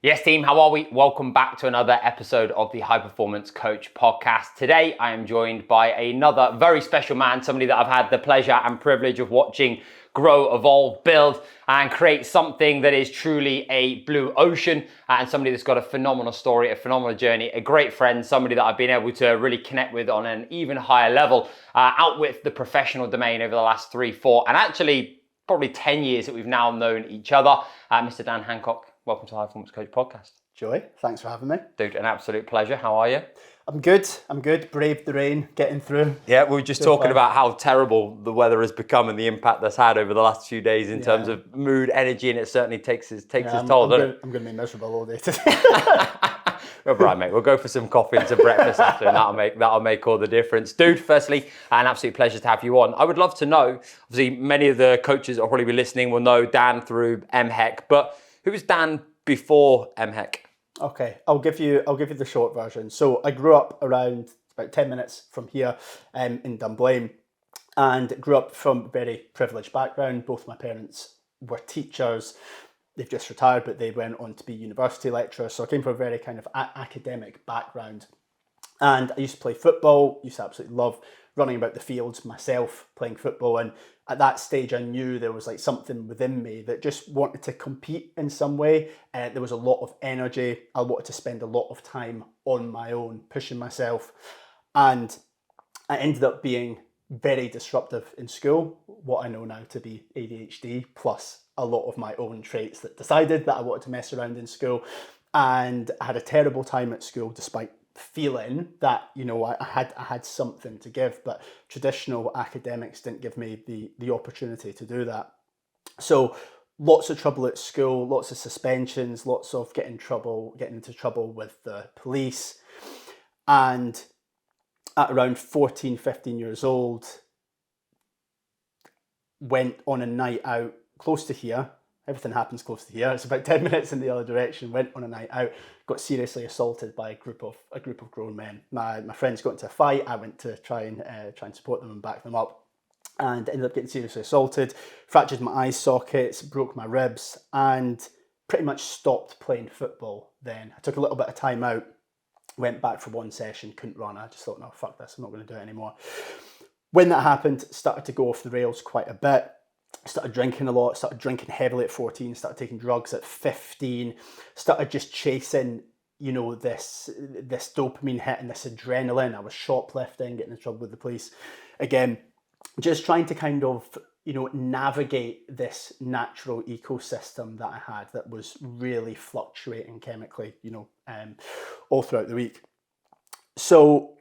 Yes, team, how are we? Welcome back to another episode of the High Performance Coach podcast. Today, I am joined by another very special man, somebody that I've had the pleasure and privilege of watching grow, evolve, build, and create something that is truly a blue ocean, and somebody that's got a phenomenal story, a phenomenal journey, a great friend, somebody that I've been able to really connect with on an even higher level, out with the professional domain over the last 3, 4, and actually probably 10 years that we've now known each other. Mr. Dan Hancock, welcome to the High Performance Coach podcast. Joy, thanks for having me. Dude, an absolute pleasure. How are you? I'm good. Braved the rain, getting through. Yeah, we were just talking about how terrible the weather has become and the impact that's had over the last few days in terms of mood, energy, and it certainly takes its toll, doesn't it? I'm going to be miserable all day today. Well, right, mate. We'll go for some coffee and some breakfast after, and that'll make all the difference. Dude, firstly, an absolute pleasure to have you on. I would love to know, obviously, many of the coaches that will probably be listening will know Dan through MHEC, but who was Dan before MHEC? Okay, I'll give you the short version. So I grew up around about 10 minutes from here in Dunblane, and grew up from a very privileged background. Both my parents were teachers. They've just retired, but they went on to be university lecturers. So I came from a very kind of academic background. And I used to play football, used to absolutely love running about the fields myself, playing football. And at that stage, I knew there was like something within me that just wanted to compete in some way. There was a lot of energy. I wanted to spend a lot of time on my own, pushing myself. And I ended up being very disruptive in school, what I know now to be ADHD, plus a lot of my own traits that decided that I wanted to mess around in school. And I had a terrible time at school, despite feeling that, you know, I had something to give, but traditional academics didn't give me the opportunity to do that. So lots of trouble at school, lots of suspensions, lots of getting into trouble with the police. And at around 14, 15 years old, went on a night out close to here. Everything happens close to here. It's about 10 minutes in the other direction. Went on a night out, got seriously assaulted by a group of grown men. My friends got into a fight. I went to try and support them and back them up, and ended up getting seriously assaulted. Fractured my eye sockets, broke my ribs, and pretty much stopped playing football. Then I took a little bit of time out, went back for one session, couldn't run. I just thought, no, fuck this, I'm not going to do it anymore. When that happened, started to go off the rails quite a bit. Started drinking a lot, started drinking heavily at 14, started taking drugs at 15, started just chasing, you know, this dopamine hit and this adrenaline. I was shoplifting, getting in trouble with the police. Again, just trying to kind of, you know, navigate this natural ecosystem that I had that was really fluctuating chemically, you know, all throughout the week. So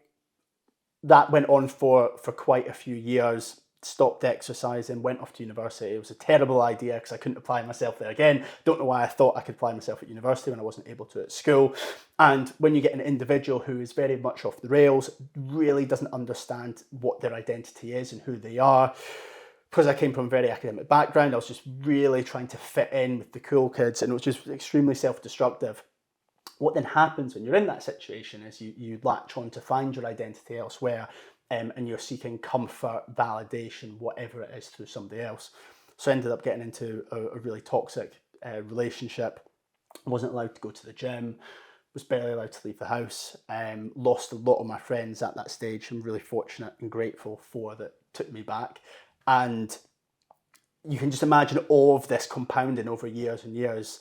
that went on for quite a few years. Stopped exercising, went off to university. It was a terrible idea because I couldn't apply myself there again. Don't know why I thought I could apply myself at university when I wasn't able to at school. And when you get an individual who is very much off the rails, really doesn't understand what their identity is and who they are, because I came from a very academic background, I was just really trying to fit in with the cool kids, and it was just extremely self-destructive. What then happens when you're in that situation is you latch on to find your identity elsewhere, and you're seeking comfort, validation, whatever it is, through somebody else. So I ended up getting into a really toxic relationship. Wasn't allowed to go to the gym, was barely allowed to leave the house. Lost a lot of my friends at that stage. I'm really fortunate and grateful for that took me back. And you can just imagine all of this compounding over years and years,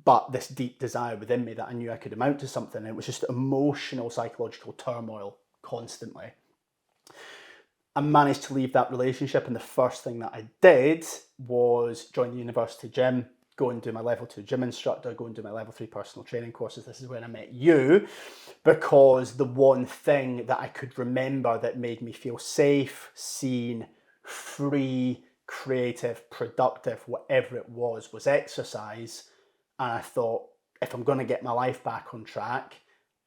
but this deep desire within me that I knew I could amount to something. And it was just emotional, psychological turmoil constantly. I managed to leave that relationship, and the first thing that I did was join the university gym, go and do my level 2 gym instructor, go and do my level 3 personal training courses. This is when I met you, because the one thing that I could remember that made me feel safe, seen, free, creative, productive, whatever it was exercise. And I thought, if I'm going to get my life back on track,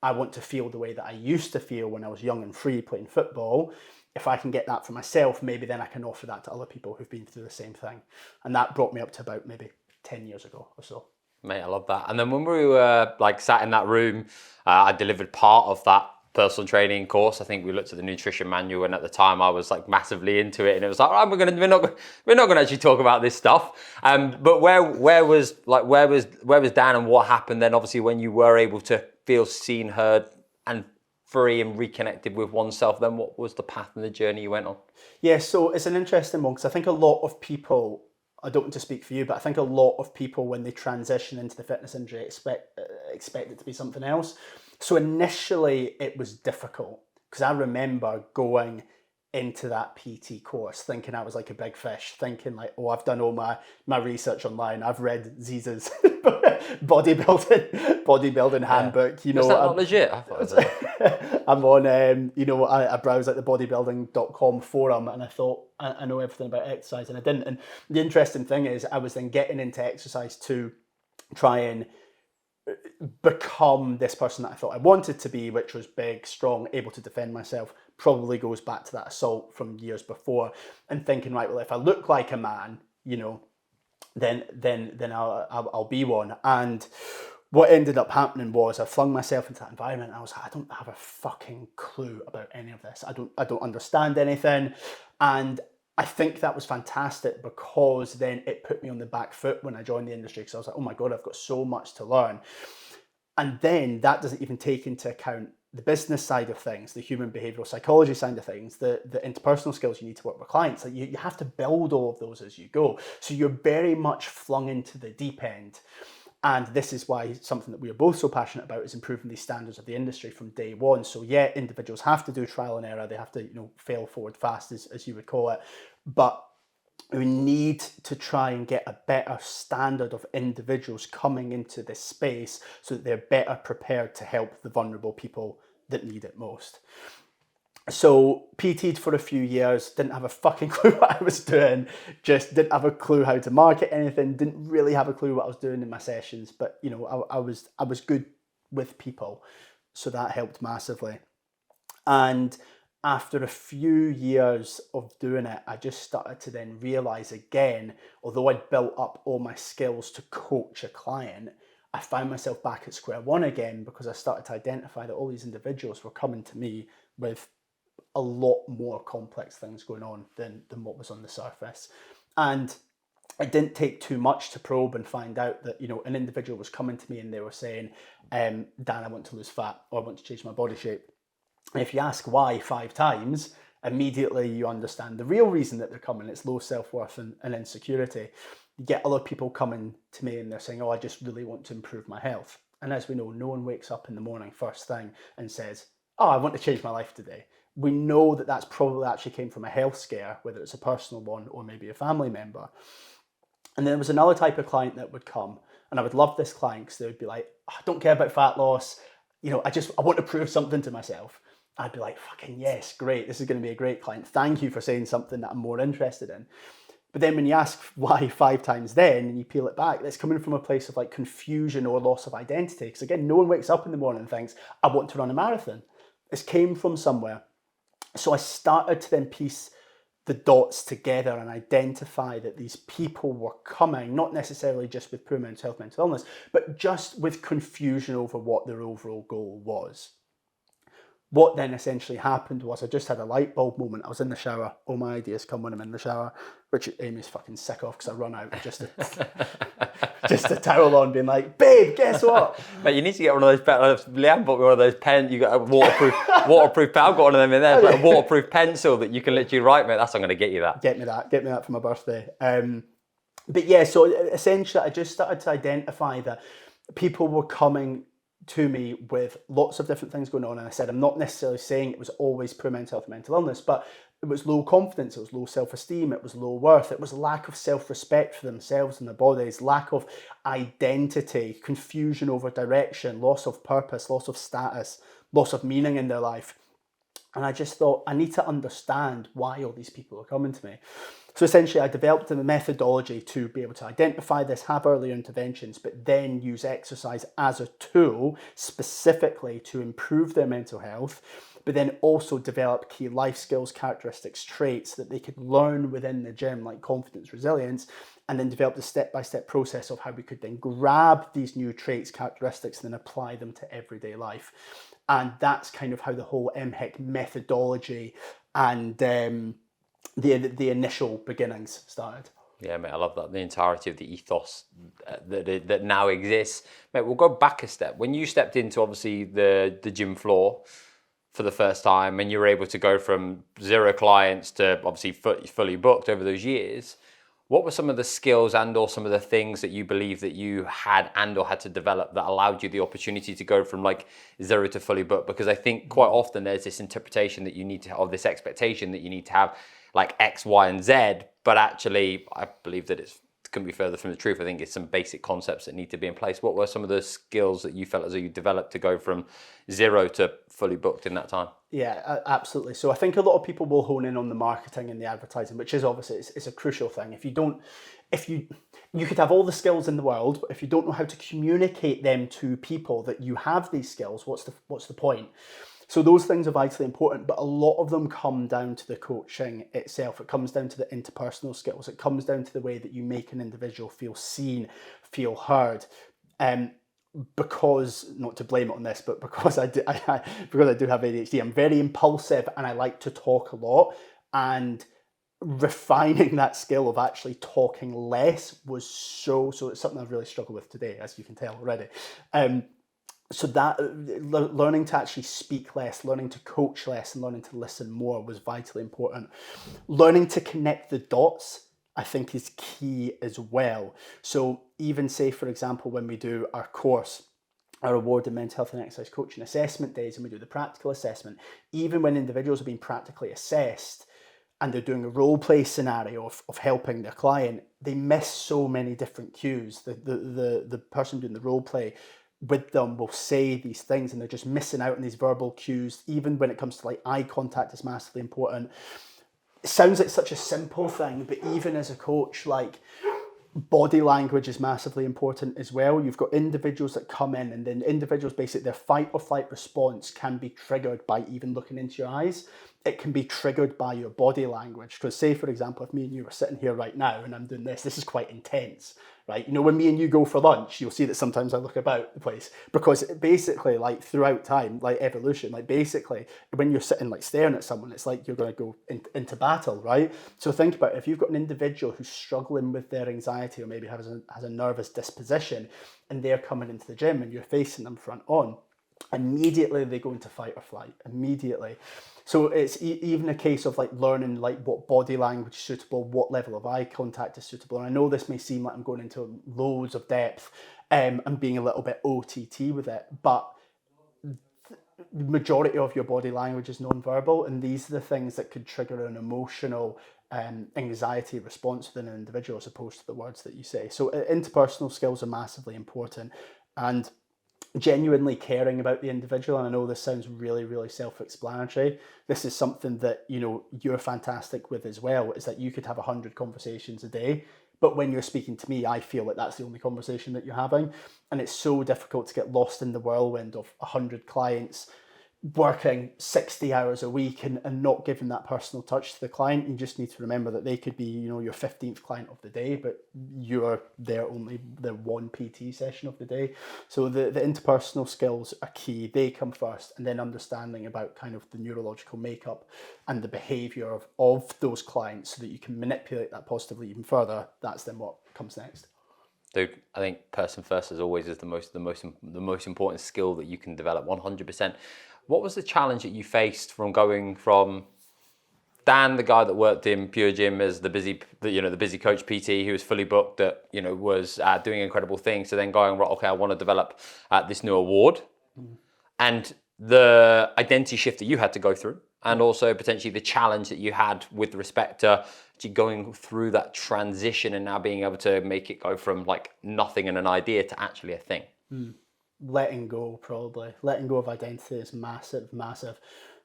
I want to feel the way that I used to feel when I was young and free playing football. If I can get that for myself, maybe then I can offer that to other people who've been through the same thing. And that brought me up to about maybe 10 years ago or so. Mate, I love that. And then when we were like sat in that room, I delivered part of that personal training course. I think we looked at the nutrition manual, and at the time I was like massively into it, and it was like, oh, we're not going to actually talk about this stuff. But where was Dan, and what happened then? Obviously, when you were able to feel seen, heard, and free and reconnected with oneself, then what was the path and the journey you went on? Yeah, so it's an interesting one because I think a lot of people, I don't want to speak for you, but I think a lot of people when they transition into the fitness industry expect it to be something else. So initially it was difficult because I remember going into that PT course thinking I was like a big fish, thinking like, oh, I've done all my research online, I've read Ziza's bodybuilding handbook, you know. Is that not legit? I thought it was I'm on, you know, I browsed like the bodybuilding.com forum, and I thought I know everything about exercise, and I didn't. And the interesting thing is I was then getting into exercise to try and become this person that I thought I wanted to be, which was big, strong, able to defend myself. Probably goes back to that assault from years before, and thinking, right, well, if I look like a man, you know, then I'll be one. And what ended up happening was I flung myself into that environment. And I was like, I don't have a fucking clue about any of this. I don't understand anything. And I think that was fantastic because then it put me on the back foot when I joined the industry, because I was like, oh my God, I've got so much to learn. And then that doesn't even take into account the business side of things, the human behavioral psychology side of things, the interpersonal skills you need to work with clients. Like you have to build all of those as you go. So you're very much flung into the deep end. And this is why something that we are both so passionate about is improving these standards of the industry from day one. So yeah, individuals have to do trial and error. They have to, you know, fail forward fast, as you would call it. But we need to try and get a better standard of individuals coming into this space so that they're better prepared to help the vulnerable people that need it most. So PT'd for a few years, didn't have a fucking clue what I was doing, just didn't have a clue how to market anything, didn't really have a clue what I was doing in my sessions, but you know, I was good with people, so that helped massively. And after a few years of doing it, I just started to then realize again, although I'd built up all my skills to coach a client, I found myself back at square one again, because I started to identify that all these individuals were coming to me with a lot more complex things going on than what was on the surface. And it didn't take too much to probe and find out that, you know, an individual was coming to me and they were saying, Dan, I want to lose fat, or I want to change my body shape. And if you ask why 5 times, immediately you understand the real reason that they're coming. It's low self-worth and insecurity. You get a lot of people coming to me and they're saying, oh, I just really want to improve my health. And as we know, no one wakes up in the morning first thing and says, oh, I want to change my life today. We know that that's probably actually came from a health scare, whether it's a personal one or maybe a family member. And then there was another type of client that would come, and I would love this client because they would be like, oh, I don't care about fat loss. You know, I want to prove something to myself. I'd be like, fucking yes, great. This is going to be a great client. Thank you for saying something that I'm more interested in. But then when you ask why 5 times then, and you peel it back, that's coming from a place of like confusion or loss of identity. Because again, no one wakes up in the morning and thinks, I want to run a marathon. This came from somewhere. So I started to then piece the dots together and identify that these people were coming, not necessarily just with poor mental health, mental illness, but just with confusion over what their overall goal was. What then essentially happened was I just had a light bulb moment. I was in the shower. All my ideas come when I'm in the shower, which Amy's fucking sick of because I run out just a towel on, being like, babe, guess what? Mate, you need to get one of those. Leanne bought me one of those pens. You got a waterproof pen. I've got one of them in there. It's like a waterproof pencil that you can literally write, mate. That's I'm going to get you that. Get me that for my birthday. But yeah, so essentially, I just started to identify that people were coming to me with lots of different things going on. And I said, I'm not necessarily saying it was always poor mental health, mental illness, but it was low confidence, it was low self-esteem, it was low worth, it was lack of self-respect for themselves and their bodies, lack of identity, confusion over direction, loss of purpose, loss of status, loss of meaning in their life. And I just thought, I need to understand why all these people are coming to me. So essentially, I developed a methodology to be able to identify this, have earlier interventions, but then use exercise as a tool specifically to improve their mental health, but then also develop key life skills, characteristics, traits that they could learn within the gym, like confidence, resilience, and then developed a step-by-step process of how we could then grab these new traits, characteristics, and then apply them to everyday life. And that's kind of how the whole MHEC methodology and the initial beginnings started. Yeah, mate, I love that. The entirety of the ethos that now exists. Mate, we'll go back a step. When you stepped into, obviously, the gym floor for the first time, and you were able to go from 0 clients to obviously fully booked over those years, what were some of the skills and or some of the things that you believe that you had and or had to develop that allowed you the opportunity to go from like 0 to fully booked? Because I think quite often there's this interpretation that you need to have, this expectation that you need to have like X, Y, and Z, but actually I believe that it couldn't be further from the truth. I think it's some basic concepts that need to be in place. What were some of the skills that you felt as though you developed to go from 0 to fully booked in that time? Yeah, absolutely. So I think a lot of people will hone in on the marketing and the advertising, which is obviously it's a crucial thing. You could have all the skills in the world, but if you don't know how to communicate them to people that you have these skills, what's the point? So those things are vitally important, but a lot of them come down to the coaching itself. It comes down to the interpersonal skills. It comes down to the way that you make an individual feel seen, feel heard. Because, not to blame it on this, but because I do have ADHD, I'm very impulsive and I like to talk a lot. And refining that skill of actually talking less was so it's something I've really struggled with today, as you can tell already. So that learning to actually speak less, learning to coach less, and learning to listen more was vitally important. Learning to connect the dots, I think, is key as well. So even say, for example, when we do our course, our award in mental health and exercise coaching assessment days, and we do the practical assessment, even when individuals are being practically assessed and they're doing a role play scenario of helping their client, they miss so many different cues. The person doing the role play with them will say these things and they're just missing out on these verbal cues. Even when it comes to like eye contact is massively important. It sounds like such a simple thing, but even as a coach, like body language is massively important as well. You've got individuals that come in and then individuals, basically their fight or flight response can be triggered by even looking into your eyes. It can be triggered by your body language. Because say, for example, if me and you were sitting here right now and I'm doing this is quite intense, right? You know, when me and you go for lunch, you'll see that sometimes I look about the place, because basically, like throughout time, like evolution, like basically when you're sitting like staring at someone, it's like you're going to go into battle, right? So think about it. If you've got an individual who's struggling with their anxiety or maybe has a nervous disposition and they're coming into the gym and you're facing them front on, immediately they go into fight or flight, immediately. So it's even a case of like learning like what body language is suitable, what level of eye contact is suitable. And I know this may seem like I'm going into loads of depth and being a little bit OTT with it, but the majority of your body language is non-verbal, and these are the things that could trigger an emotional anxiety response within an individual as opposed to the words that you say. So interpersonal skills are massively important, and genuinely caring about the individual. And I know this sounds really, really self-explanatory. This is something that, you know, you're fantastic with as well, is that you could have 100 conversations a day, but when you're speaking to me, I feel like that's the only conversation that you're having. And it's so difficult to get lost in the whirlwind of 100 clients working 60 hours a week and not giving that personal touch to the client. You just need to remember that they could be, you know, your 15th client of the day, but you're there only the one PT session of the day. So the interpersonal skills are key. They come first, and then understanding about kind of the neurological makeup and the behavior of those clients so that you can manipulate that positively even further. That's then what comes next. Dude, I think person first as always is the most important skill that you can develop 100%. What was the challenge that you faced from going from Dan, the guy that worked in Pure Gym as the busy coach PT who was fully booked, that, you know, was doing incredible things, to then going, right, okay, I want to develop this new award, and the identity shift that you had to go through, and also potentially the challenge that you had with respect to actually going through that transition and now being able to make it go from like nothing and an idea to actually a thing. Letting go, probably. Letting go of identity is massive.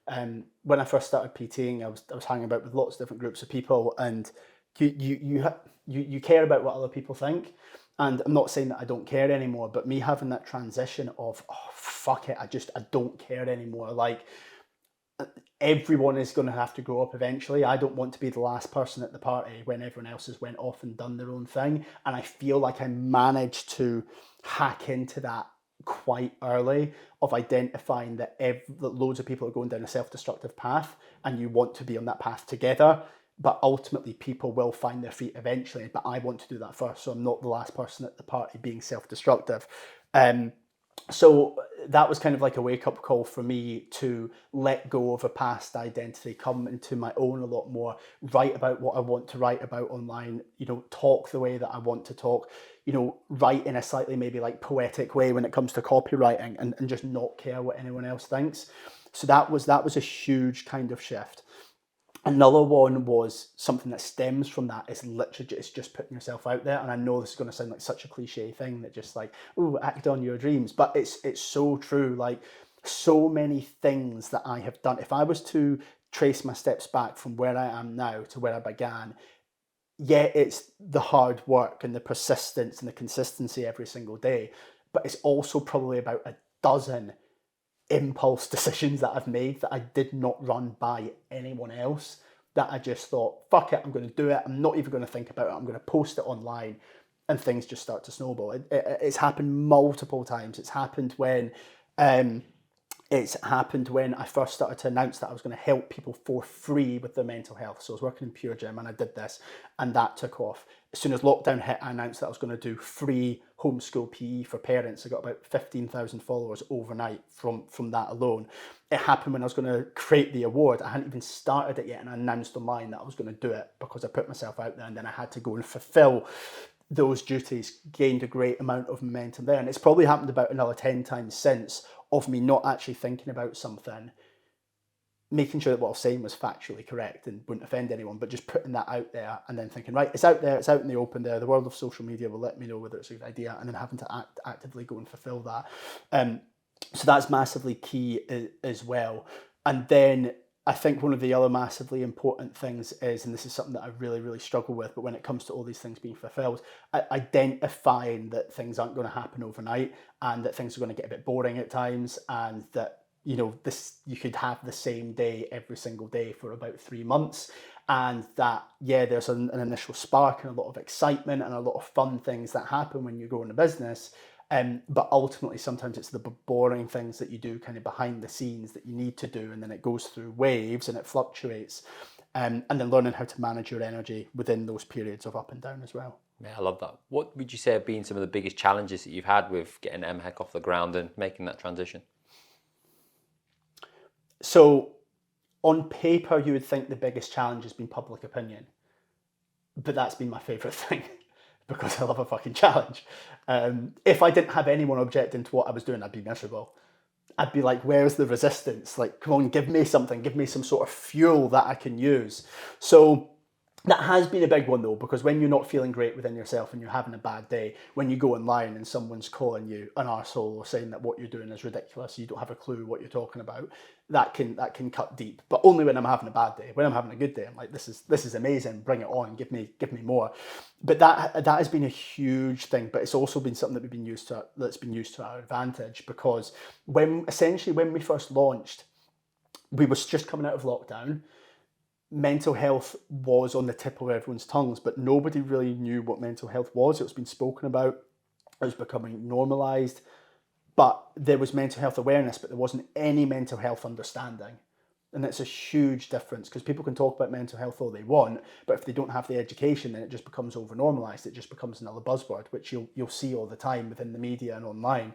When I first started PTing, I was hanging about with lots of different groups of people, and you care about what other people think. And I'm not saying that I don't care anymore, but me having that transition of, oh, fuck it, I don't care anymore. Like, everyone is going to have to grow up eventually. I don't want to be the last person at the party when everyone else has went off and done their own thing. And I feel like I managed to hack into that quite early, of identifying that loads of people are going down a self-destructive path and you want to be on that path together. But ultimately people will find their feet eventually. But I want to do that first, so I'm not the last person at the party being self-destructive. So that was kind of like a wake-up call for me to let go of a past identity, come into my own a lot more, write about what I want to write about online, talk the way that I want to talk, write in a slightly maybe like poetic way when it comes to copywriting, and just not care what anyone else thinks. So that was a huge kind of shift. Another one was something that stems from that, is literally it's just putting yourself out there. And I know this is going to sound like such a cliche thing, that just like, oh, act on your dreams. But it's so true. Like, so many things that I have done, if I was to trace my steps back from where I am now to where I began, yeah, it's the hard work and the persistence and the consistency every single day. But it's also probably about a dozen impulse decisions that I've made that I did not run by anyone else, that I just thought, fuck it, I'm going to do it. I'm not even going to think about it. I'm going to post it online, and things just start to snowball. It's happened multiple times. It's happened when I first started to announce that I was going to help people for free with their mental health. So I was working in Pure Gym and I did this, and that took off. As soon as lockdown hit, I announced that I was going to do free homeschool PE for parents. I got about 15,000 followers overnight from that alone. It happened when I was going to create the award. I hadn't even started it yet, and I announced online that I was going to do it because I put myself out there, and then I had to go and fulfill those duties, gained a great amount of momentum there. And it's probably happened about another 10 times since, of me not actually thinking about something, making sure that what I was saying was factually correct and wouldn't offend anyone, but just putting that out there and then thinking, right, it's out there, it's out in the open there. The world of social media will let me know whether it's a good idea, and then having to actively go and fulfill that. So that's massively key as well. And then I think one of the other massively important things is, and this is something that I really, really struggle with, but when it comes to all these things being fulfilled, identifying that things aren't going to happen overnight, and that things are going to get a bit boring at times, and that, you could have the same day every single day for about 3 months. And that, yeah, there's an initial spark and a lot of excitement and a lot of fun things that happen when you grow in a business. But ultimately, sometimes it's the boring things that you do kind of behind the scenes that you need to do, and then it goes through waves and it fluctuates. And then learning how to manage your energy within those periods of up and down as well. Yeah, I love that. What would you say have been some of the biggest challenges that you've had with getting MHEC off the ground and making that transition? So on paper, you would think the biggest challenge has been public opinion, but that's been my favourite thing. Because I love a fucking challenge. If I didn't have anyone objecting to what I was doing, I'd be miserable. I'd be like, where's the resistance? Like, come on, give me something. Give me some sort of fuel that I can use. So that has been a big one, though, because when you're not feeling great within yourself and you're having a bad day, when you go online and someone's calling you an arsehole or saying that what you're doing is ridiculous, you don't have a clue what you're talking about, that can cut deep. But only when I'm having a bad day. When I'm having a good day, I'm like, this is amazing. Bring it on. Give me more. But that has been a huge thing. But it's also been something that's been used to our advantage, because when we first launched, we was just coming out of lockdown. Mental health was on the tip of everyone's tongues, but nobody really knew what mental health was. It was being spoken about. It was becoming normalized. But there was mental health awareness, but there wasn't any mental health understanding. And that's a huge difference, because people can talk about mental health all they want, but if they don't have the education, then it just becomes over-normalized. It just becomes another buzzword, which you'll see all the time within the media and online.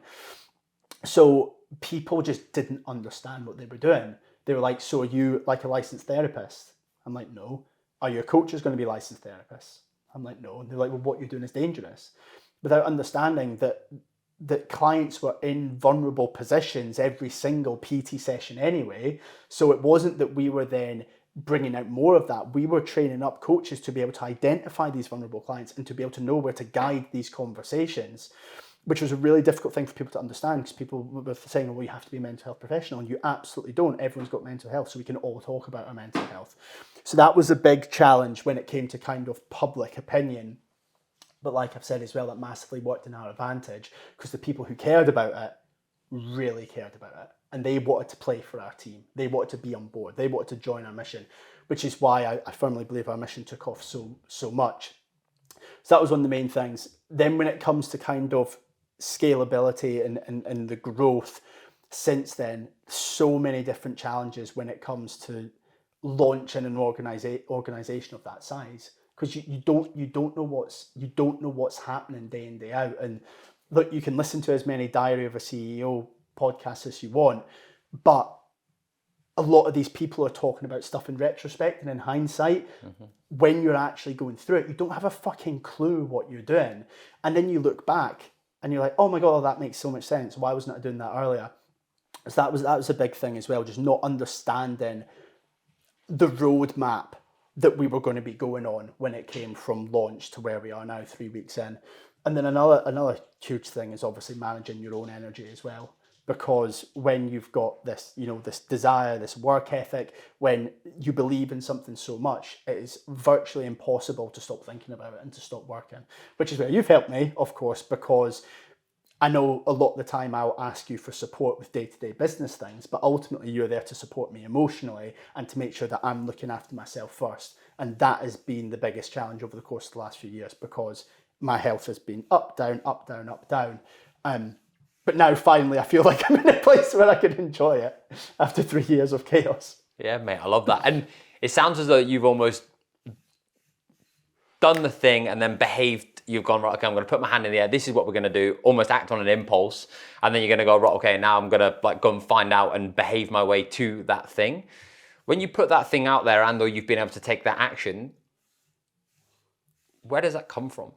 So people just didn't understand what they were doing. They were like, so are you like a licensed therapist? I'm like, no. Are your coaches going to be licensed therapists? I'm like, no. And they're like, well, what you're doing is dangerous. Without understanding that clients were in vulnerable positions every single PT session anyway. So it wasn't that we were then bringing out more of that. We were training up coaches to be able to identify these vulnerable clients and to be able to know where to guide these conversations, which was a really difficult thing for people to understand, because people were saying, well, you have to be a mental health professional, and you absolutely don't. Everyone's got mental health, so we can all talk about our mental health. So that was a big challenge when it came to kind of public opinion. But like I've said as well, that massively worked in our advantage, because the people who cared about it really cared about it. And they wanted to play for our team. They wanted to be on board. They wanted to join our mission, which is why I firmly believe our mission took off so much. So that was one of the main things. Then when it comes to kind of scalability and the growth since then, so many different challenges when it comes to launching an organization of that size, because you don't know what's happening day in, day out. And look, you can listen to as many Diary of a CEO podcasts as you want, but a lot of these people are talking about stuff in retrospect and in hindsight. When you're actually going through it, you don't have a fucking clue what you're doing. And then you look back and you're like, oh my God, that makes so much sense. Why wasn't I doing that earlier? So that was a big thing as well, just not understanding the roadmap that we were going to be going on when it came from launch to where we are now 3 weeks in. And then another huge thing is obviously managing your own energy as well. Because when you've got this, this desire, this work ethic, when you believe in something so much, it is virtually impossible to stop thinking about it and to stop working. Which is where you've helped me, of course, because I know a lot of the time I'll ask you for support with day-to-day business things, but ultimately you're there to support me emotionally and to make sure that I'm looking after myself first. And that has been the biggest challenge over the course of the last few years, because my health has been up, down, up, down, up, down. But now finally I feel like I'm in a place where I can enjoy it after 3 years of chaos. Yeah, mate, I love that. And it sounds as though you've almost done the thing and then behaved. You've gone, right, okay, I'm going to put my hand in the air. This is what we're going to do. Almost act on an impulse. And then you're going to go, right, okay, now I'm going to go and find out and behave my way to that thing. When you put that thing out there and or you've been able to take that action, where does that come from?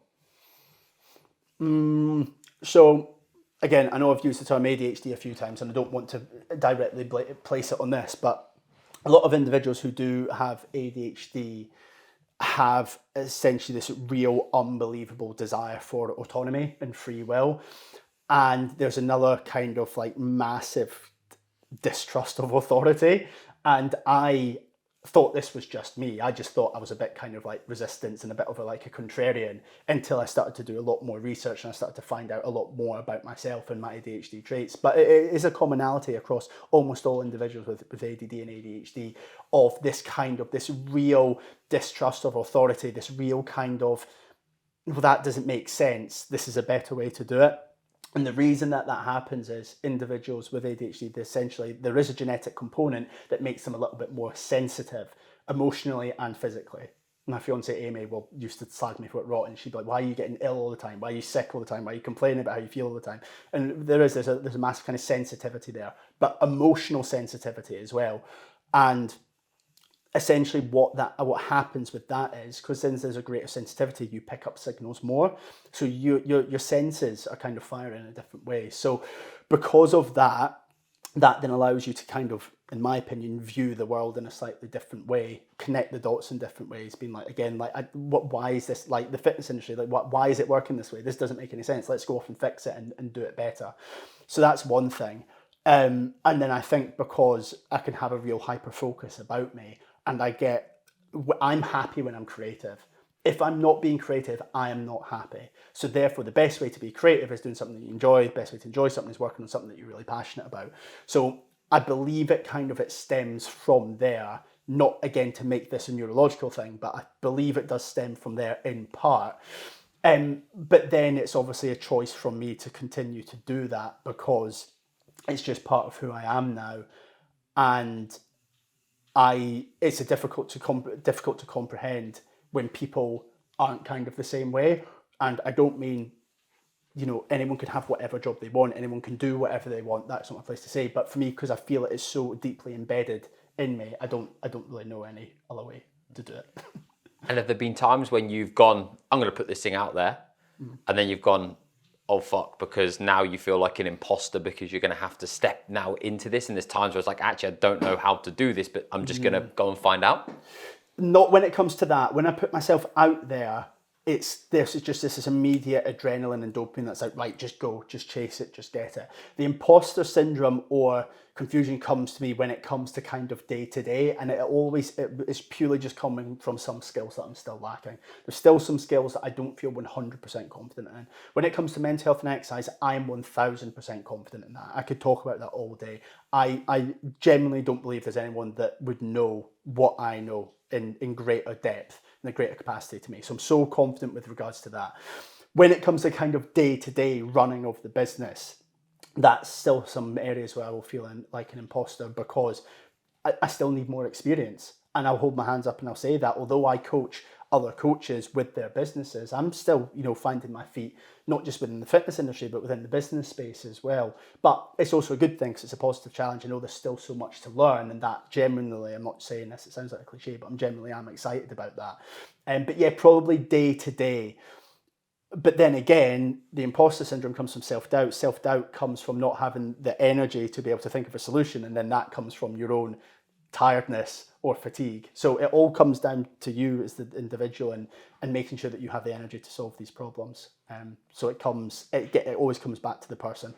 So again, I know I've used the term ADHD a few times and I don't want to directly place it on this, but a lot of individuals who do have ADHD have essentially this real unbelievable desire for autonomy and free will. And there's another kind of massive distrust of authority. And I thought this was just me. I just thought I was a bit kind of resistance and a bit of a contrarian, until I started to do a lot more research and I started to find out a lot more about myself and my ADHD traits. But it is a commonality across almost all individuals with ADD and ADHD of this real distrust of authority, this real kind of, well, that doesn't make sense. This is a better way to do it. And the reason that happens is individuals with ADHD, essentially, there is a genetic component that makes them a little bit more sensitive emotionally and physically. My fiance Amy used to slag me for it rotten. She'd be like, why are you getting ill all the time? Why are you sick all the time? Why are you complaining about how you feel all the time? And there's a massive kind of sensitivity there, but emotional sensitivity as well. And essentially what happens with that is, because since there's a greater sensitivity, you pick up signals more. So your senses are kind of firing in a different way. So because of that then allows you to kind of, in my opinion, view the world in a slightly different way, connect the dots in different ways, being why is this, the fitness industry, why is it working this way? This doesn't make any sense. Let's go off and fix it and do it better. So that's one thing. And then I think because I can have a real hyper focus about me, and I'm happy when I'm creative. If I'm not being creative, I am not happy. So therefore, the best way to be creative is doing something that you enjoy. The best way to enjoy something is working on something that you're really passionate about. So I believe it stems from there, not again to make this a neurological thing, but I believe it does stem from there in part. But then it's obviously a choice from me to continue to do that, because it's just part of who I am now. And it's difficult to comprehend when people aren't kind of the same way. And I don't mean, anyone can have whatever job they want, anyone can do whatever they want. That's not my place to say. But for me, because I feel it is so deeply embedded in me, I don't really know any other way to do it. And have there been times when you've gone, I'm going to put this thing out there, and then you've gone, oh fuck, because now you feel like an imposter because you're going to have to step now into this, and there's times where it's actually I don't know how to do this, but I'm just going to go and find out? Not when it comes to that. When I put myself out there, there's just this immediate adrenaline and dopamine that's like, right, just go, just chase it, just get it. The imposter syndrome or confusion comes to me when it comes to kind of day to day, and it's purely just coming from some skills that I'm still lacking. There's still some skills that I don't feel 100% confident in. When it comes to mental health and exercise, I'm 1000% confident in that. I could talk about that all day. I genuinely don't believe there's anyone that would know what I know in greater depth, in a greater capacity to me. So I'm so confident with regards to that. When it comes to kind of day-to-day running of the business, that's still some areas where I will feel like an imposter, because I still need more experience. And I'll hold my hands up and I'll say that, although I coach other coaches with their businesses, I'm still, finding my feet, not just within the fitness industry, but within the business space as well. But it's also a good thing because it's a positive challenge. I know there's still so much to learn, and that genuinely, I'm not saying this, it sounds like a cliche, but I'm excited about that. But yeah, probably day to day. But then again, the imposter syndrome comes from self-doubt. Self-doubt comes from not having the energy to be able to think of a solution. And then that comes from your own tiredness or fatigue. So it all comes down to you as the individual and making sure that you have the energy to solve these problems. So it always comes back to the person.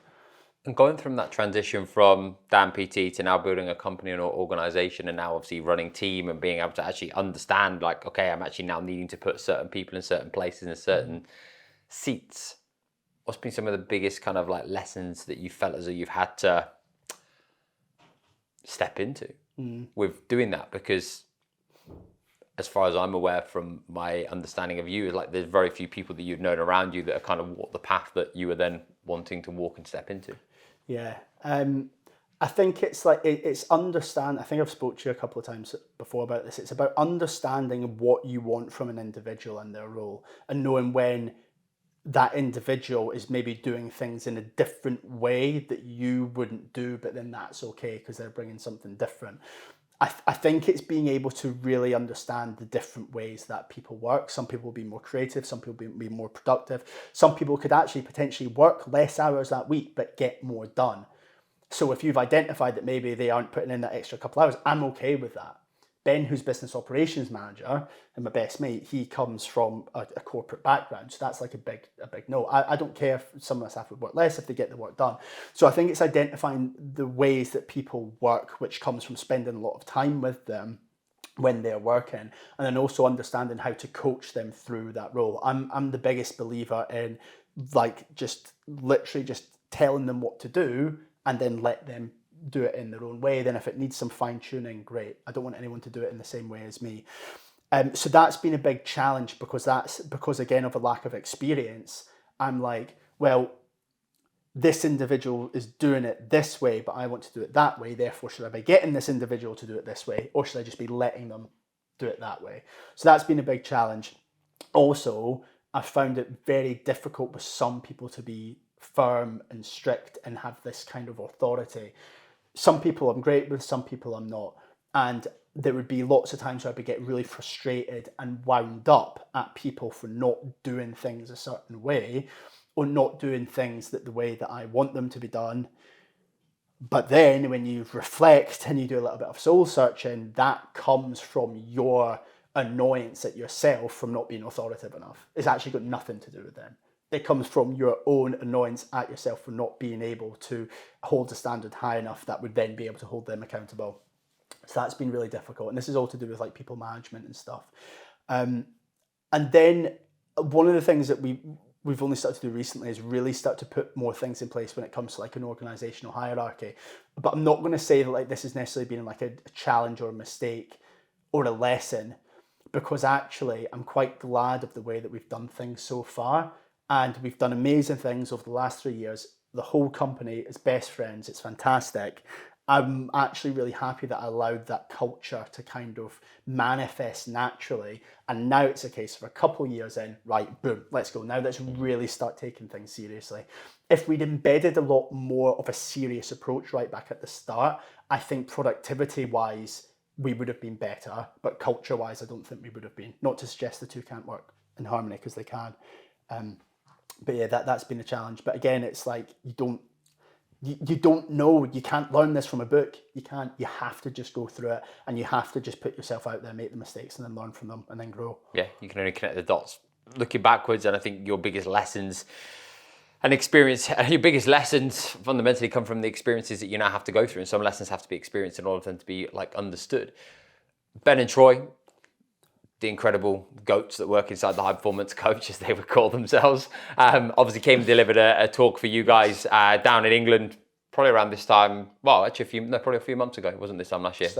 And going from that transition from Dan PT to now building a company or organization, and now obviously running team and being able to actually understand, like, okay, I'm actually now needing to put certain people in certain places in certain seats. What's been some of the biggest kind of like lessons that you felt as though you've had to step into with doing that? Because as far as I'm aware from my understanding of you, is like there's very few people that you've known around you that are kind of walked the path that you were then wanting to walk and step into. Yeah. I think it's like, it's understand. I think I've spoke to you a couple of times before about this. It's about understanding what you want from an individual and their role, and knowing when that individual is maybe doing things in a different way that you wouldn't do, but then that's okay because they're bringing something different. I think it's being able to really understand the different ways that people work. Some people will be more creative, some people will be more productive. Some people could actually potentially work less hours that week, but get more done. So if you've identified that maybe they aren't putting in that extra couple hours, I'm okay with that. Ben, who's business operations manager and my best mate, he comes from a corporate background. So that's like a big no. I don't care if some of my staff would work less if they get the work done. So I think it's identifying the ways that people work, which comes from spending a lot of time with them when they're working, and then also understanding how to coach them through that role. I'm the biggest believer in like just literally just telling them what to do and then let them do it in their own way. Then if it needs some fine tuning, great. I don't want anyone to do it in the same way as me. So that's been a big challenge because again of a lack of experience. I'm like, well, this individual is doing it this way, but I want to do it that way. Therefore, should I be getting this individual to do it this way, or should I just be letting them do it that way? So that's been a big challenge. Also, I found it very difficult with some people to be firm and strict and have this kind of authority. Some people I'm great with, some people I'm not. And there would be lots of times where I would get really frustrated and wound up at people for not doing things a certain way, or not doing things the way that I want them to be done. But then when you reflect and you do a little bit of soul searching, that comes from your annoyance at yourself from not being authoritative enough. It's actually got nothing to do with them. It comes from your own annoyance at yourself for not being able to hold the standard high enough that would then be able to hold them accountable. So that's been really difficult. And this is all to do with like people management and stuff. And then one of the things that we've only started to do recently is really start to put more things in place when it comes to like an organizational hierarchy. But I'm not going to say that like this has necessarily been like a challenge or a mistake or a lesson, because actually I'm quite glad of the way that we've done things so far. And we've done amazing things over the last 3 years. The whole company is best friends. It's fantastic. I'm actually really happy that I allowed that culture to kind of manifest naturally. And now it's a case of a couple of years in, right, boom, let's go. Now let's really start taking things seriously. If we'd embedded a lot more of a serious approach right back at the start, I think productivity-wise, we would have been better. But culture-wise, I don't think we would have been. Not to suggest the two can't work in harmony, because they can. But yeah, that's been a challenge. But again, it's like you don't know, you can't learn this from a book. You have to just go through it, and you have to just put yourself out there, make the mistakes, and then learn from them, and then grow. Yeah, you can only connect the dots looking backwards, and I think your biggest lessons and experience, your biggest lessons fundamentally come from the experiences that you now have to go through, and some lessons have to be experienced in order for them to be like understood. Ben and Troy, the incredible goats that work inside the High Performance Coach, as they would call themselves, obviously came and delivered a talk for you guys down in England, probably around this time. Well, actually, probably a few months ago. It wasn't this time last year.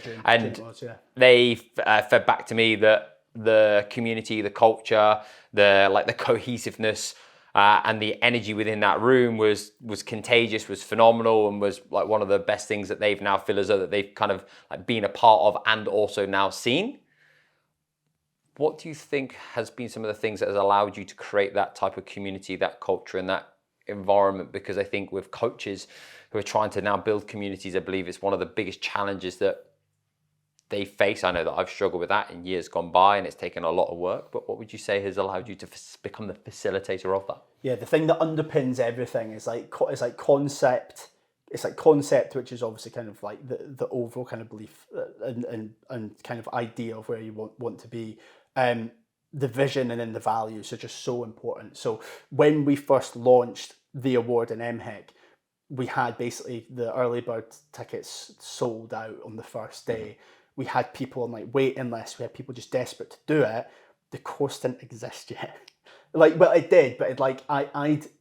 June. They fed back to me that the community, the culture, the cohesiveness, and the energy within that room was contagious, was phenomenal, and was like one of the best things that they've now feel as though that they've kind of like been a part of and also now seen. What do you think has been some of the things that has allowed you to create that type of community, that culture, and that environment? Because I think with coaches who are trying to now build communities, I believe it's one of the biggest challenges that they face. I know that I've struggled with that in years gone by, and it's taken a lot of work. But what would you say has allowed you to become the facilitator of that? Yeah, the thing that underpins everything is like concept. It's like concept, which is obviously kind of like the overall kind of belief and kind of idea of where you want to be. The vision and then the values are just so important. So when we first launched the award in MHEC, we had basically the early bird tickets sold out on the first day. We had people on like waiting lists. We had people just desperate to do it. The course didn't exist yet. It did, but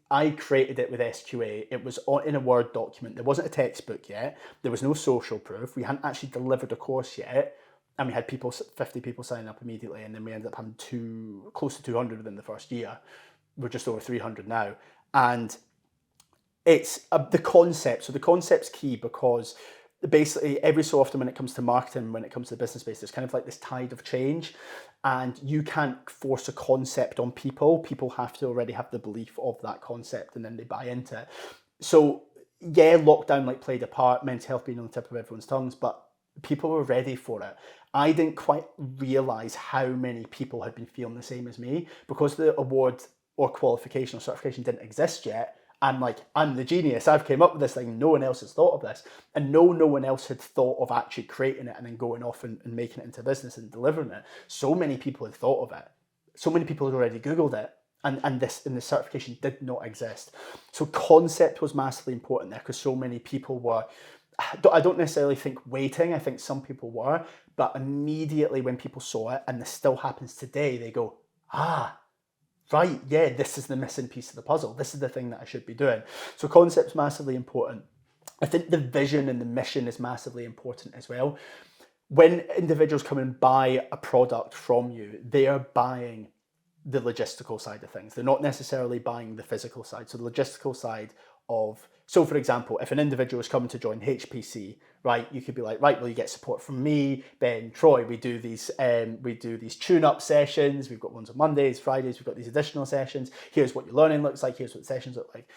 I created it with SQA. It was in a Word document. There wasn't a textbook yet. There was no social proof. We hadn't actually delivered a course yet. And we had 50 people sign up immediately. And then we ended up having close to 200 within the first year. We're just over 300 now. And it's the concept. So the concept's key because basically every so often when it comes to marketing, when it comes to the business space, there's kind of like this tide of change. And you can't force a concept on people. People have to already have the belief of that concept and then they buy into it. So yeah, lockdown played a part, mental health being on the tip of everyone's tongues, but people were ready for it. I didn't quite realise how many people had been feeling the same as me because the award or qualification or certification didn't exist yet. I'm the genius. I've came up with this thing. No one else has thought of this. And no one else had thought of actually creating it and then going off and making it into business and delivering it. So many people had thought of it. So many people had already Googled it. And the certification did not exist. So concept was massively important there because so many people were, I don't necessarily think waiting. I think some people were. But immediately when people saw it, and this still happens today, they go, right, yeah, this is the missing piece of the puzzle. This is the thing that I should be doing. So concept's massively important. I think the vision and the mission is massively important as well. When individuals come and buy a product from you, they are buying the logistical side of things. They're not necessarily buying the physical side. So the logistical side of, so for example, if an individual is coming to join HPC, right, you could be like, right, well, you get support from me, Ben, Troy. We do these tune-up sessions. We've got ones on Mondays, Fridays. We've got these additional sessions. Here's what your learning looks like. Here's what the sessions look like.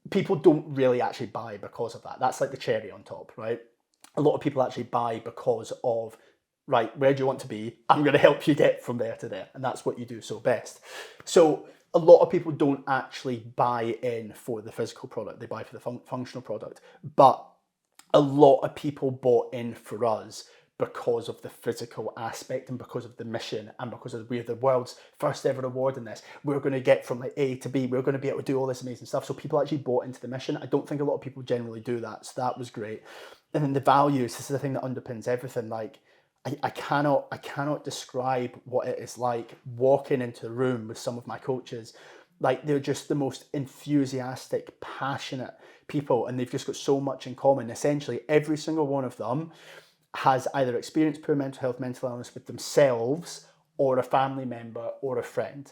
People don't really actually buy because of that. That's like the cherry on top, right? A lot of people actually buy because of, right, where do you want to be? I'm going to help you get from there to there. And that's what you do so best. So a lot of people don't actually buy in for the physical product. They buy for the functional product. But a lot of people bought in for us because of the physical aspect and because of the mission and because we're the world's first ever award in this. We're going to get from like A to B. We're going to be able to do all this amazing stuff. So people actually bought into the mission. I don't think a lot of people generally do that. So that was great. And then the values, this is the thing that underpins everything. Like I cannot describe what it is like walking into a room with some of my coaches. Like they're just the most enthusiastic, passionate people, and they've just got so much in common. Essentially, every single one of them has either experienced poor mental health, mental illness with themselves or a family member or a friend.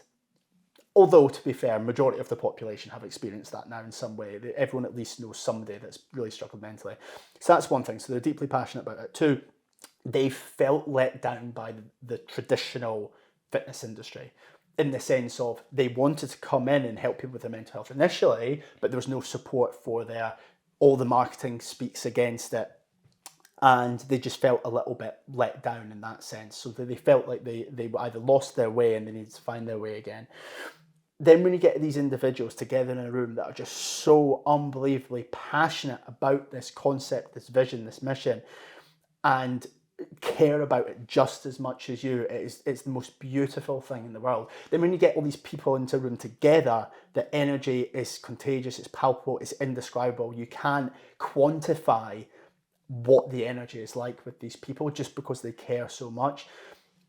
Although, to be fair, majority of the population have experienced that now in some way. Everyone at least knows somebody that's really struggled mentally. So that's one thing. So they're deeply passionate about it. Two, they felt let down by the traditional fitness industry in the sense of they wanted to come in and help people with their mental health initially, but there was no support for all the marketing speaks against it. And they just felt a little bit let down in that sense. So they felt like they either lost their way and they needed to find their way again. Then when you get these individuals together in a room that are just so unbelievably passionate about this concept, this vision, this mission, and care about it just as much as you. It's the most beautiful thing in the world. Then when you get all these people into a room together, the energy is contagious, it's palpable, it's indescribable. You can't quantify what the energy is like with these people just because they care so much.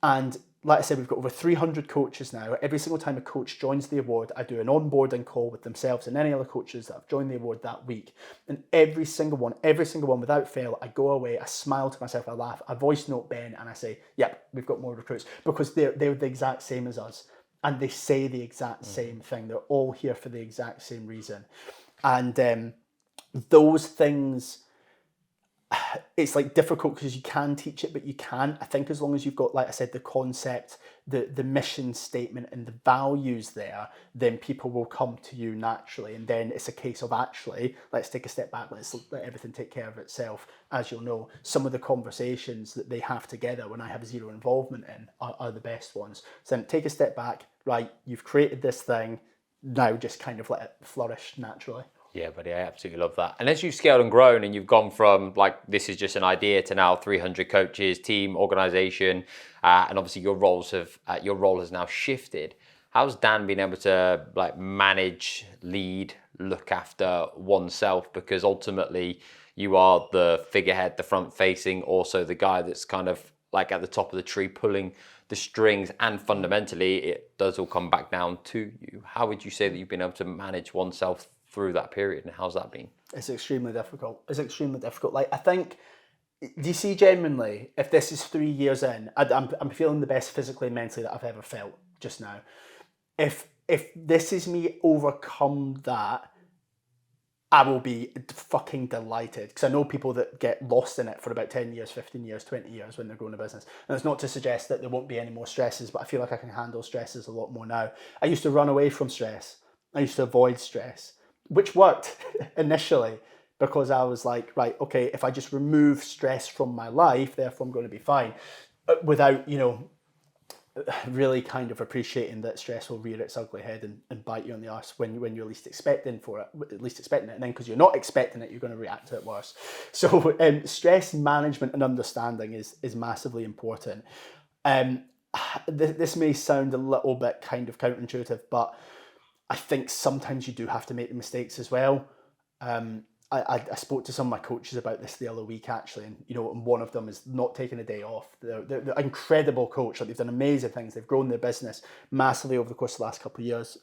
And like I said, we've got over 300 coaches now. Every single time a coach joins the award, I do an onboarding call with themselves and any other coaches that have joined the award that week. And every single one without fail, I go away, I smile to myself, I laugh, I voice note Ben, and I say, yep, we've got more recruits, because they're the exact same as us. And they say the exact same thing. They're all here for the exact same reason. And those things, it's like difficult because you can teach it, but you can't. I think as long as you've got, like I said, the concept, the mission statement and the values there, then people will come to you naturally. And then it's a case of actually, let's take a step back, let's let everything take care of itself. As you'll know, some of the conversations that they have together when I have zero involvement in are the best ones. So then take a step back, right, you've created this thing, now just kind of let it flourish naturally. Yeah, buddy, I absolutely love that. And as you've scaled and grown and you've gone from like, this is just an idea to now 300 coaches, team, organization, and obviously your role has now shifted. How's Dan been able to like manage, lead, look after oneself? Because ultimately you are the figurehead, the front facing, also the guy that's kind of like at the top of the tree pulling the strings, and fundamentally it does all come back down to you. How would you say that you've been able to manage oneself through that period, and how's that been? It's extremely difficult. Like, I think, do you see, genuinely, if this is 3 years in, I'm feeling the best physically and mentally that I've ever felt just now. If this is me overcome that, I will be fucking delighted, because I know people that get lost in it for about 10 years, 15 years, 20 years when they're growing a business. And it's not to suggest that there won't be any more stresses, but I feel like I can handle stresses a lot more now. I used to run away from stress. I used to avoid stress, which worked initially, because I was like, right, okay, if I just remove stress from my life, therefore I'm going to be fine, without, really kind of appreciating that stress will rear its ugly head and bite you on the arse when you're least expecting it, and then because you're not expecting it, you're going to react to it worse. So stress management and understanding is massively important. This may sound a little bit kind of counterintuitive, but I think sometimes you do have to make the mistakes as well. I spoke to some of my coaches about this the other week, actually, and and one of them is not taking a day off. They're an incredible coach. Like, they've done amazing things. They've grown their business massively over the course of the last couple of years.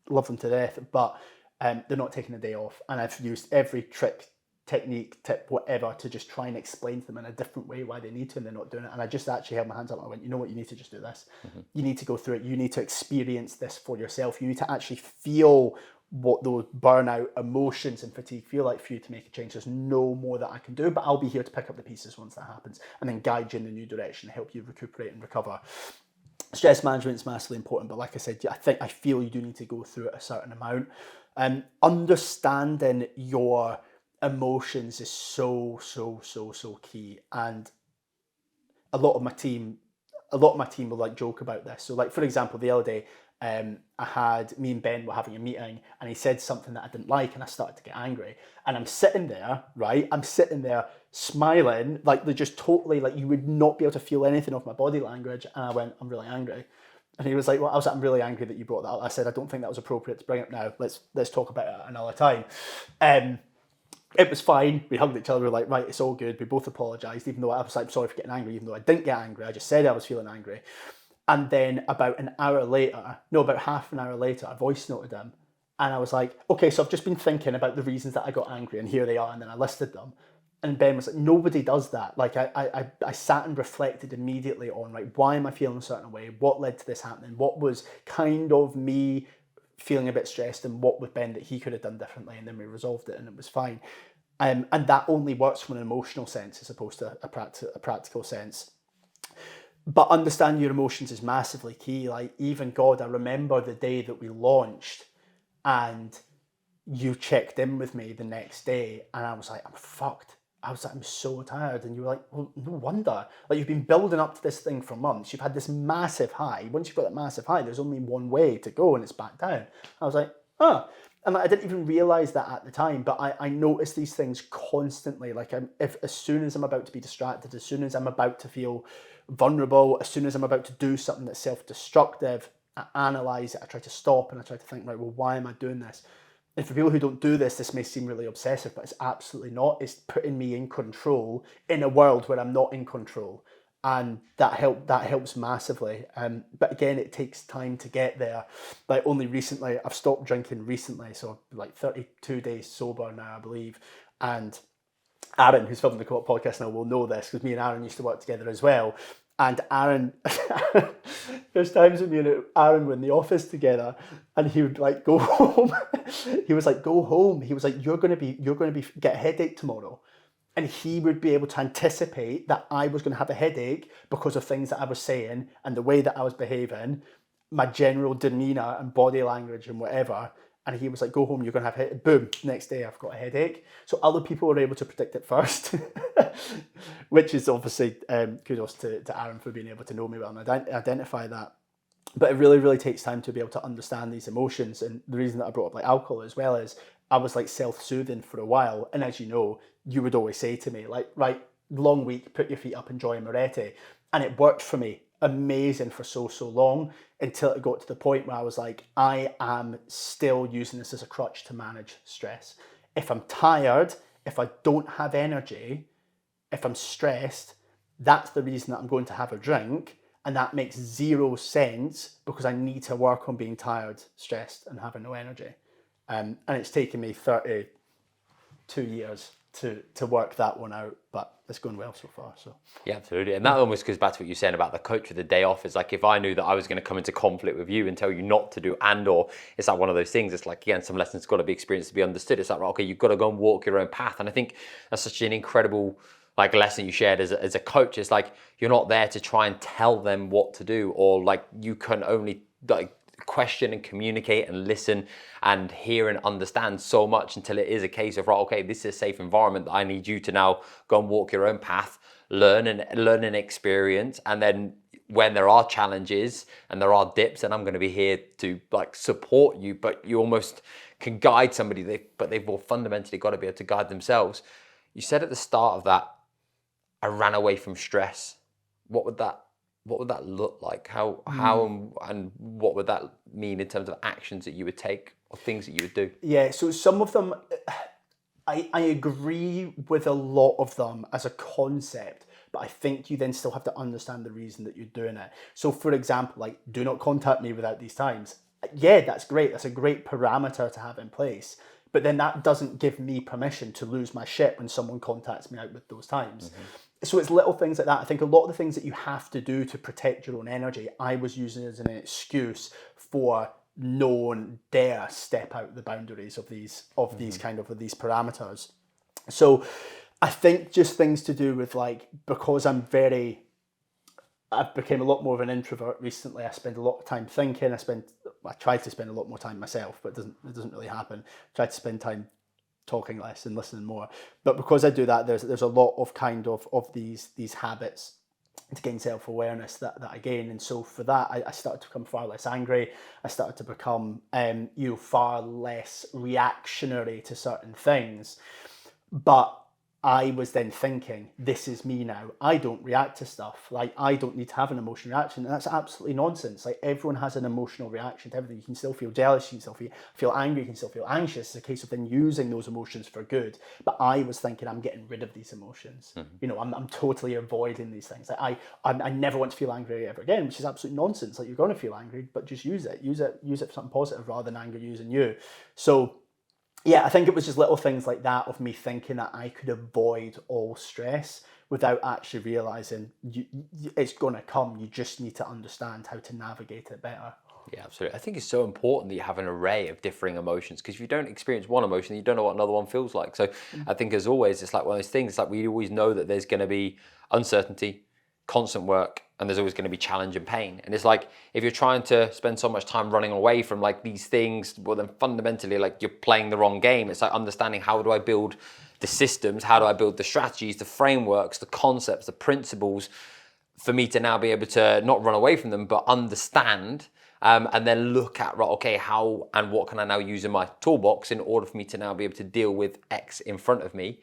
Love them to death, but they're not taking a day off. And I've used every trick, technique, tip, whatever, to just try and explain to them in a different way why they need to, and they're not doing it. And I just actually held my hands up and I went, you know what, you need to just do this. You need to go through it. You need to experience this for yourself. You need to actually feel what those burnout, emotions and fatigue feel like for you to make a change. There's no more that I can do, but I'll be here to pick up the pieces once that happens and then guide you in the new direction, help you recuperate and recover. Stress management is massively important, but like I said, I feel you do need to go through it a certain amount. Understanding your emotions is so key. And a lot of my team will like joke about this. So like, for example, the other day, me and Ben were having a meeting and he said something that I didn't like and I started to get angry. And I'm sitting there smiling, like they're just totally, like you would not be able to feel anything of my body language. And I went, I'm really angry. And he was like, well, I'm really angry that you brought that up. I said, I don't think that was appropriate to bring up now. Let's talk about it another time. It was fine. We hugged each other. We were like, right, it's all good. We both apologised, even though I was like, sorry for getting angry, even though I didn't get angry. I just said I was feeling angry. And then about half an hour later, I voice noted him. And I was like, okay, so I've just been thinking about the reasons that I got angry, and here they are. And then I listed them. And Ben was like, nobody does that. Like, I sat and reflected immediately on, right, why am I feeling a certain way? What led to this happening? What was kind of me feeling a bit stressed, and what with Ben that he could have done differently? And then we resolved it and it was fine. And that only works from an emotional sense as opposed to a practical sense. But understanding your emotions is massively key. Like, even God, I remember the day that we launched and you checked in with me the next day and I was like, I'm fucked. I was like, I'm so tired. And you were like, well, no wonder. Like, you've been building up to this thing for months. You've had this massive high. Once you've got that massive high, there's only one way to go and it's back down. I was like, oh. And I didn't even realize that at the time, but I notice these things constantly. Like as soon as I'm about to be distracted, as soon as I'm about to feel vulnerable, as soon as I'm about to do something that's self-destructive, I analyze it, I try to stop and I try to think, right, well, why am I doing this? And for people who don't do this, this may seem really obsessive, but it's absolutely not. It's putting me in control in a world where I'm not in control. And that helps massively. But again, it takes time to get there. Like only recently, I've stopped drinking recently, so like 32 days sober now, I believe. And Aaron, who's filming the Co-op podcast now, will know this because me and Aaron used to work together as well. And Aaron, there's times when me and Aaron were in the office together, and he would like go home. He was like, "Go home." He was like, "You're gonna get a headache tomorrow." And he would be able to anticipate that I was going to have a headache because of things that I was saying and the way that I was behaving, my general demeanour and body language and whatever. And he was like, "Go home, you're going to have a headache." Boom, next day I've got a headache. So other people were able to predict it first, which is obviously kudos to Aaron for being able to know me well and identify that. But it really, really takes time to be able to understand these emotions. And the reason that I brought up like alcohol as well is I was like self-soothing for a while. And as you know, you would always say to me, like, right, long week, put your feet up, enjoy a Moretti. And it worked for me amazing for so long until it got to the point where I was like, I am still using this as a crutch to manage stress. If I'm tired, if I don't have energy, if I'm stressed, that's the reason that I'm going to have a drink. And that makes zero sense because I need to work on being tired, stressed, and having no energy. And it's taken me 32 years to work that one out, but it's going well so far. So yeah, absolutely. And that almost goes back to what you're saying about the coach with the day off. Is like if I knew that I was going to come into conflict with you and tell you not to do, or it's like one of those things. It's like, again, some lessons got to be experienced to be understood. It's like, okay, you've got to go and walk your own path. And I think that's such an incredible like lesson you shared as a coach. It's like you're not there to try and tell them what to do, or like you can only like question and communicate and listen and hear and understand so much until it is a case of, right, okay, this is a safe environment that I need you to now go and walk your own path, learn and experience. And then when there are challenges and there are dips, and I'm going to be here to like support you, but you almost can guide somebody, but they've all fundamentally got to be able to guide themselves. You said at the start of that, I ran away from stress. What would that look like? How and what would that mean in terms of actions that you would take or things that you would do? Yeah, so some of them, I agree with a lot of them as a concept, but I think you then still have to understand the reason that you're doing it. So for example, like, do not contact me without these times. Yeah, that's great. That's a great parameter to have in place. But then that doesn't give me permission to lose my shit when someone contacts me out with those times. Mm-hmm. So it's little things like that. I think a lot of the things that you have to do to protect your own energy, I was using as an excuse for no one dare step out the boundaries of these these parameters. So I think just things to do with like, because I've become a lot more of an introvert recently. I spend a lot of time thinking. I try to spend a lot more time myself, but it doesn't really happen. I try to spend time talking less and listening more. But because I do that, there's a lot of of these habits to gain self-awareness that I gain. And so for that, I started to become far less angry. I started to become far less reactionary to certain things. But I was then thinking, this is me now. I don't react to stuff. Like, I don't need to have an emotional reaction. And that's absolutely nonsense. Like, everyone has an emotional reaction to everything. You can still feel jealous. You can still feel angry. You can still feel anxious. It's a case of then using those emotions for good. But I was thinking, I'm getting rid of these emotions. Mm-hmm. I'm totally avoiding these things. Like, I never want to feel angry ever again, which is absolute nonsense. Like, you're going to feel angry, but just use it. Use it for something positive rather than anger using you. So, yeah, I think it was just little things like that of me thinking that I could avoid all stress without actually realising it's going to come. You just need to understand how to navigate it better. Yeah, absolutely. I think it's so important that you have an array of differing emotions, because if you don't experience one emotion, you don't know what another one feels like. So I think, as always, it's like one of those things, like we always know that there's going to be uncertainty, constant work, and there's always going to be challenge and pain. And it's like, if you're trying to spend so much time running away from like these things, well, then fundamentally, like, you're playing the wrong game. It's like understanding, how do I build the systems? How do I build the strategies, the frameworks, the concepts, the principles, for me to now be able to not run away from them, but understand and then look at, right, okay, how and what can I now use in my toolbox in order for me to now be able to deal with X in front of me,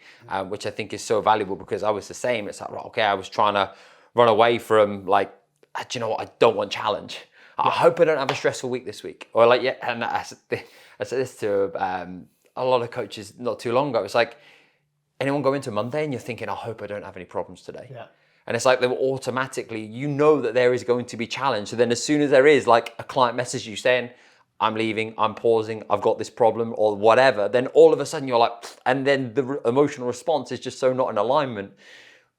which I think is so valuable, because I was the same. It's like, right, okay, I was trying to run away from, like, do you know what, I don't want challenge. I hope I don't have a stressful week this week. Or like, yeah, and I said this to a lot of coaches not too long ago. It's like, anyone go into Monday and you're thinking, I hope I don't have any problems today. Yeah. And it's like they will automatically, you know that there is going to be challenge. So then as soon as there is like a client message you saying, I'm leaving, I'm pausing, I've got this problem or whatever, then all of a sudden you're like, and then the emotional response is just so not in alignment.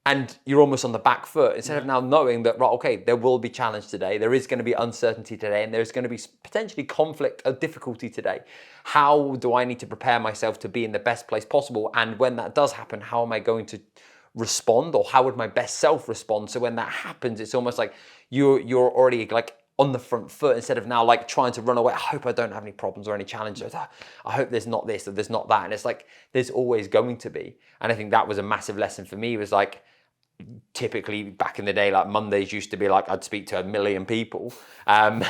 And you're almost on the back foot instead of now knowing that, right, okay, there will be challenge today. There is going to be uncertainty today, and there's going to be potentially conflict or difficulty today. How do I need to prepare myself to be in the best place possible? And when that does happen, how am I going to respond, or how would my best self respond? So when that happens, it's almost like you're already like on the front foot instead of now like trying to run away. I hope I don't have any problems or any challenges. I hope there's not this or there's not that. And it's like, there's always going to be. And I think that was a massive lesson for me, was like, typically back in the day, like Mondays used to be like, I'd speak to 1 million people. And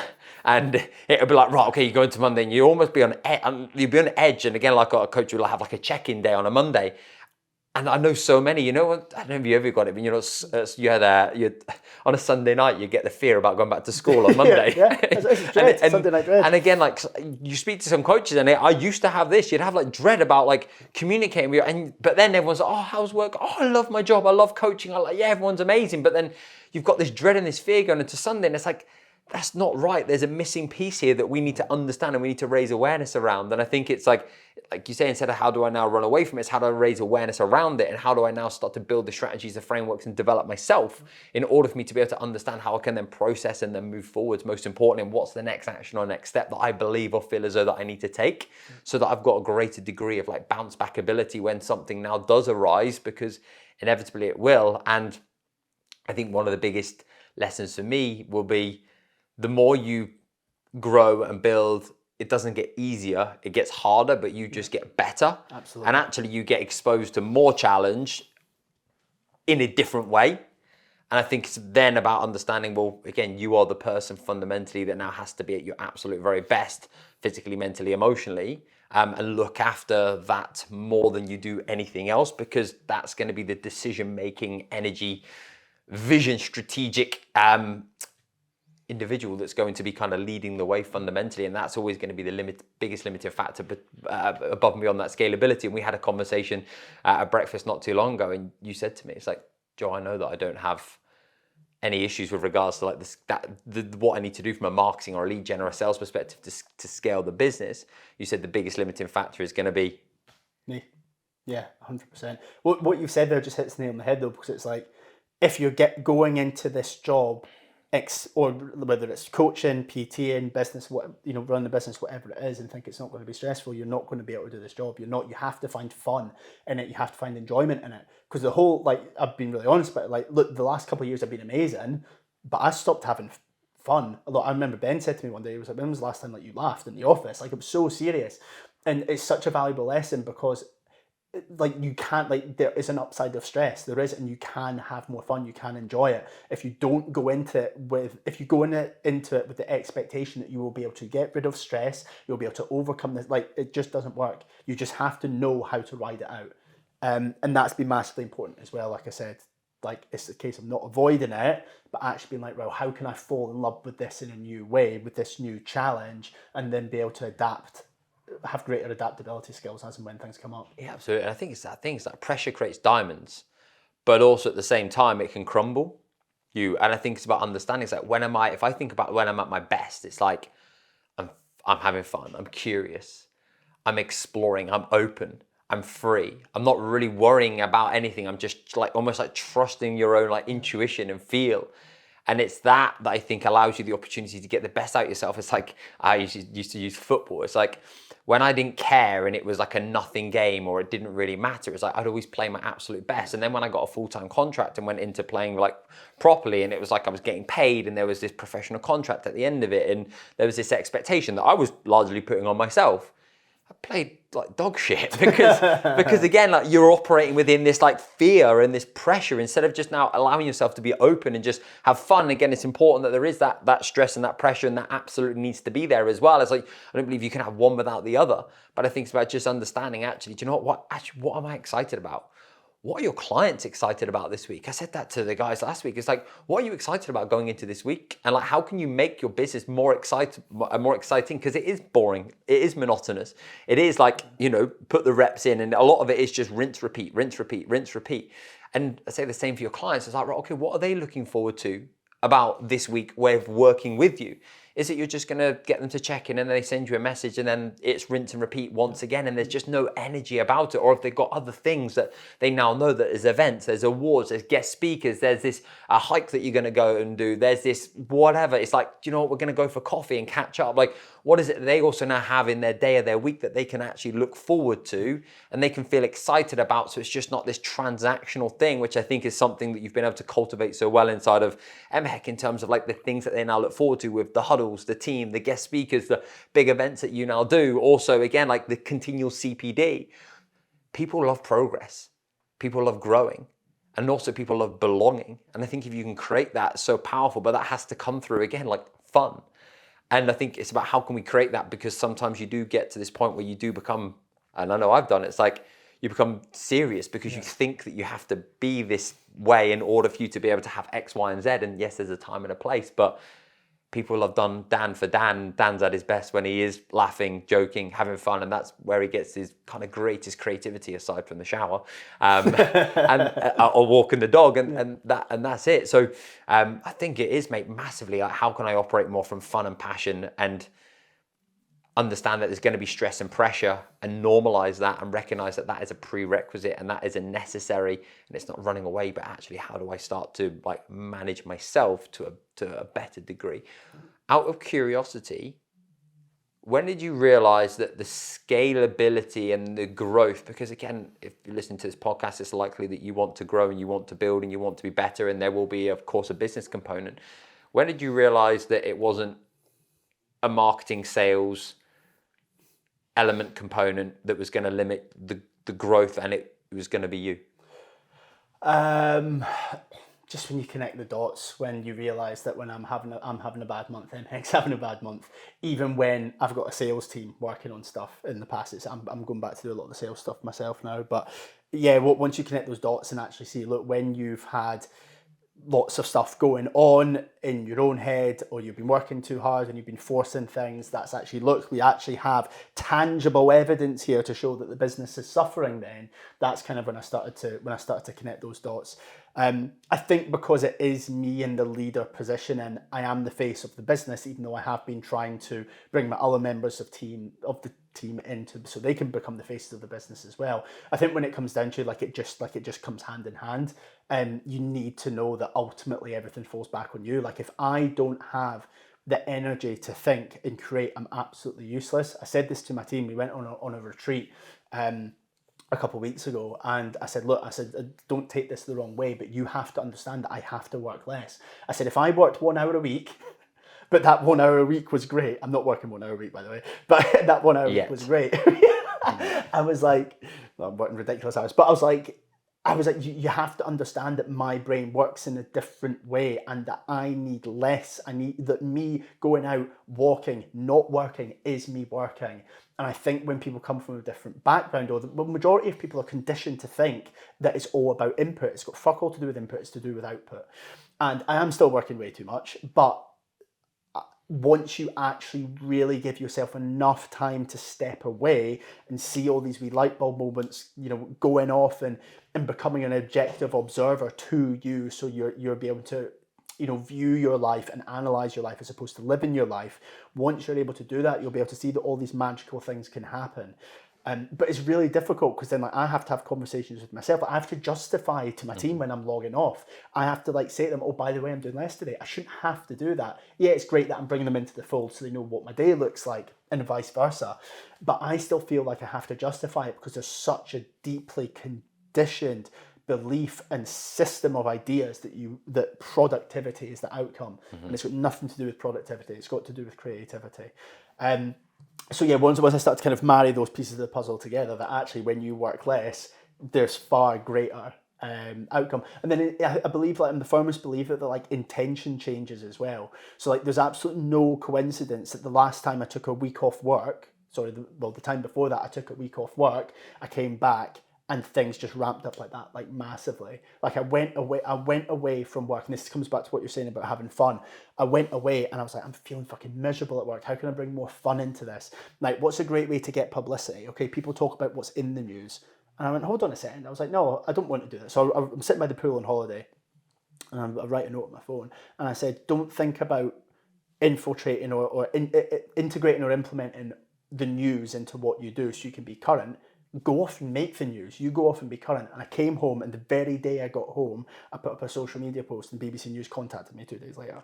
it would be like, right, okay, you go into Monday and you almost be you'd be on edge. And again, like a coach will have like a check-in day on a Monday. And I know so many, you know, I don't know if you ever got it, but you know, you had on a Sunday night, you get the fear about going back to school on Monday. It's dread, Sunday night dread. And again, like you speak to some coaches, and I used to have this, you'd have like dread about like communicating with you, but then everyone's like, oh, how's work? Oh, I love my job, I love coaching. I'm like, yeah, everyone's amazing. But then you've got this dread and this fear going into Sunday, and it's like, that's not right. There's a missing piece here that we need to understand and we need to raise awareness around. And I think it's like you say, instead of how do I now run away from it, it's how do I raise awareness around it, and how do I now start to build the strategies, the frameworks, and develop myself in order for me to be able to understand how I can then process and then move forwards. Most importantly, and what's the next action or next step that I believe or feel as though that I need to take, so that I've got a greater degree of like bounce back ability when something now does arise, because inevitably it will. And I think one of the biggest lessons for me will be, the more you grow and build, it doesn't get easier, it gets harder, but you just get better. Absolutely. And actually you get exposed to more challenge in a different way. And I think it's then about understanding, well, again, you are the person fundamentally that now has to be at your absolute very best, physically, mentally, emotionally, and look after that more than you do anything else, because that's going to be the decision-making, energy, vision, strategic, individual that's going to be kind of leading the way fundamentally. And that's always going to be the biggest limiting factor, but above and beyond that, scalability. And we had a conversation at breakfast not too long ago, and you said to me, it's like, Joe, I know that I don't have any issues with regards to like what I need to do from a marketing or a lead gen or a sales perspective to scale the business. You said the biggest limiting factor is going to be me. Yeah, 100%. What you've said there just hits the nail on the head though, because it's like, if you're going into this job, or whether it's coaching, PTing, business, run the business, whatever it is, and think it's not going to be stressful, you're not going to be able to do this job. You have to find fun in it. You have to find enjoyment in it. Because the whole, like, I've been really honest about it. Like, look, the last couple of years have been amazing, but I stopped having fun. I remember Ben said to me one day, he was like, when was the last time like you laughed in the office? Like, it was so serious. And it's such a valuable lesson, because like you can't, like, there is an upside of stress, there is, and you can have more fun, you can enjoy it. If you don't go into it with the expectation that you will be able to get rid of stress, you'll be able to overcome this, like, it just doesn't work. You just have to know how to ride it out, and that's been massively important as well. Like I said, like, it's a case of not avoiding it, but actually being like, well, how can I fall in love with this in a new way, with this new challenge, and then be able to adapt, have greater adaptability skills as and when things come up. Yeah, absolutely. And I think it's that thing, it's like pressure creates diamonds, but also at the same time it can crumble you. And I think it's about understanding, it's like, if I think about when I'm at my best, it's like I'm having fun, I'm curious, I'm exploring, I'm open, I'm free, I'm not really worrying about anything, I'm just like almost like trusting your own like intuition and feel. And it's that I think allows you the opportunity to get the best out of yourself. It's like, I used to use football. It's like, when I didn't care and it was like a nothing game or it didn't really matter, it was like I'd always play my absolute best. And then when I got a full-time contract and went into playing like properly, and it was like I was getting paid and there was this professional contract at the end of it, and there was this expectation that I was largely putting on myself, I played like dog shit because again, like you're operating within this like fear and this pressure instead of just now allowing yourself to be open and just have fun. And again, it's important that there is that stress and that pressure, and that absolutely needs to be there as well. It's like, I don't believe you can have one without the other, but I think it's about just understanding actually, do you know what am I excited about? What are your clients excited about this week? I said that to the guys last week. It's like, what are you excited about going into this week? And like, how can you make your business more exciting? Because it is boring. It is monotonous. It is like, put the reps in, and a lot of it is just rinse, repeat, rinse, repeat, rinse, repeat. And I say the same for your clients. It's like, right, okay, what are they looking forward to about this week way of working with you? Is it you're just going to get them to check in and they send you a message and then it's rinse and repeat once again, and there's just no energy about it? Or if they've got other things that they now know, that there's events, there's awards, there's guest speakers, there's this a hike that you're going to go and do, there's this whatever. It's like, do you know what, we're going to go for coffee and catch up. Like, what is it they also now have in their day or their week that they can actually look forward to and they can feel excited about? So it's just not this transactional thing, which I think is something that you've been able to cultivate so well inside of MHEC in terms of like the things that they now look forward to with the huddles, the team, the guest speakers, the big events that you now do. Also, again, like the continual CPD. People love progress. People love growing. And also people love belonging. And I think if you can create that, it's so powerful, but that has to come through, again, like fun. And I think it's about how can we create that, because sometimes you do get to this point where you do become, and I know I've done it, it's like you become serious because you think that you have to be this way in order for you to be able to have X, Y, and Z. And yes, there's a time and a place, but people have done Dan for Dan. Dan's at his best when he is laughing, joking, having fun, and that's where he gets his kind of greatest creativity aside from the shower, or walking the dog, and that's it. So I think it is, mate, massively like, how can I operate more from fun and passion, and understand that there's going to be stress and pressure, and normalize that and recognize that that is a prerequisite and that is a necessary, and it's not running away, but actually how do I start to like manage myself to a better degree? Out of curiosity, when did you realize that the scalability and the growth, because again, if you listen to this podcast, it's likely that you want to grow and you want to build and you want to be better, and there will be, of course, a business component. When did you realize that it wasn't a marketing sales element component that was going to limit the growth, and it was going to be you? Just when you connect the dots, when you realise that when I'm having a bad month, MHEC's having a bad month, even when I've got a sales team working on stuff in the past. I'm going back to do a lot of the sales stuff myself now, but yeah, once you connect those dots and actually see, look, when you've had lots of stuff going on in your own head, or you've been working too hard and you've been forcing things, that's actually, look, we actually have tangible evidence here to show that the business is suffering. Then that's kind of when I started to connect those dots. I think because it is me in the leader position and I am the face of the business, even though I have been trying to bring my other members of the team into so they can become the faces of the business as well. I think when it comes down to it just comes hand in hand, and you need to know that ultimately everything falls back on you. Like, if I don't have the energy to think and create, I'm absolutely useless. I said this to my team. We went on a retreat a couple of weeks ago, and I said, look, don't take this the wrong way, but you have to understand that I have to work less. I said, if I worked 1 hour a week, but that 1 hour a week was great. I'm not working 1 hour a week, by the way, but that 1 hour a week was great. I was like, well, I'm working ridiculous hours, but I was like, you have to understand that my brain works in a different way, and that I need less. I need that me going out, walking, not working is me working. And I think when people come from a different background, or the majority of people are conditioned to think that it's all about input. It's got fuck all to do with input, it's to do with output. And I am still working way too much, but once you actually really give yourself enough time to step away and see all these wee light bulb moments, going off and becoming an objective observer to you, so you're be able to, view your life and analyze your life as opposed to living your life. Once you're able to do that, you'll be able to see that all these magical things can happen. But it's really difficult, because then I have to have conversations with myself. I have to justify to my team when I'm logging off. I have to say to them, oh, by the way, I'm doing less today. I shouldn't have to do that. Yeah, it's great that I'm bringing them into the fold so they know what my day looks like, and vice versa. But I still feel like I have to justify it, because there's such a deeply conditioned belief and system of ideas that productivity is the outcome. And it's got nothing to do with productivity. It's got to do with creativity. So yeah, once I start to kind of marry those pieces of the puzzle together, that actually when you work less, there's far greater outcome. And then I believe, like, the firmers believe that the like intention changes as well. So like there's absolutely no coincidence that the last time I took a week off work, the time before that I took a week off work, I came back and things just ramped up like that, like massively. Like I went away from work, and this comes back to what you're saying about having fun. I went away and I was like, I'm feeling fucking miserable at work. How can I bring more fun into this? Like, what's a great way to get publicity? Okay, people talk about what's in the news. And I went, hold on a second. I was like, no, I don't want to do that. So I'm sitting by the pool on holiday, and I write a note on my phone, and I said, don't think about infiltrating or integrating or implementing the news into what you do so you can be current. Go off and make the news. You go off and be current. And I came home, and the very day I got home, I put up a social media post, and BBC News contacted me 2 days later.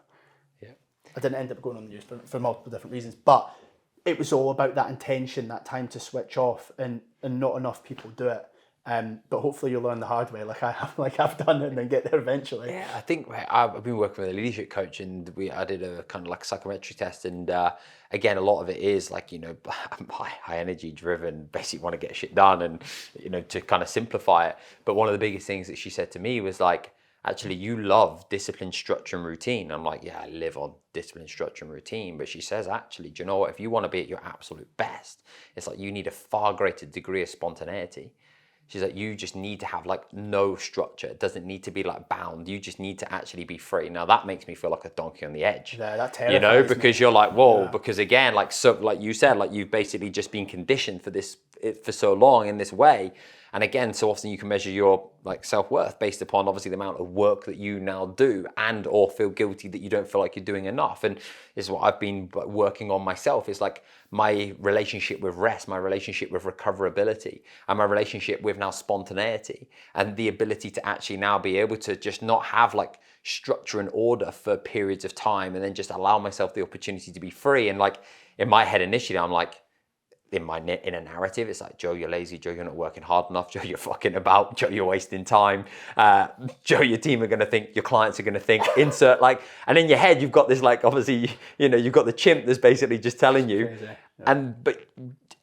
Yeah. I didn't end up going on the news for multiple different reasons, but it was all about that intention, that time to switch off, and not enough people do it. But hopefully you'll learn the hard way, like I've done, and then get there eventually. Yeah, I think I've been working with a leadership coach, and I did a kind of like psychometric test, and again, a lot of it is like, high energy driven, basically want to get shit done, and to kind of simplify it. But one of the biggest things that she said to me was like, actually, you love discipline, structure, and routine. I'm like, yeah, I live on discipline, structure, and routine. But she says, actually, do you know what? If you want to be at your absolute best, it's like you need a far greater degree of spontaneity. She's like, you just need to have like no structure. It doesn't need to be like bound. You just need to actually be free. Now that makes me feel like a donkey on the edge. Yeah, that terrifies because me. you're like, whoa, because again, like you said, like you've basically just been conditioned for so long in this way. And again, so often you can measure your like self-worth based upon obviously the amount of work that you now do, and or feel guilty that you don't feel like you're doing enough. And this is what I've been working on myself, is like my relationship with rest, my relationship with recoverability, and my relationship with now spontaneity, and the ability to actually now be able to just not have like structure and order for periods of time, and then just allow myself the opportunity to be free. And like in my head initially, I'm like, in a narrative, it's like, Joe, you're lazy. Joe, you're not working hard enough. Joe, you're fucking about. Joe, you're wasting time. Joe, your team are going to think, your clients are going to think, insert like, and in your head, you've got this like, obviously, you've got the chimp that's basically just telling you. Crazy. Yeah. But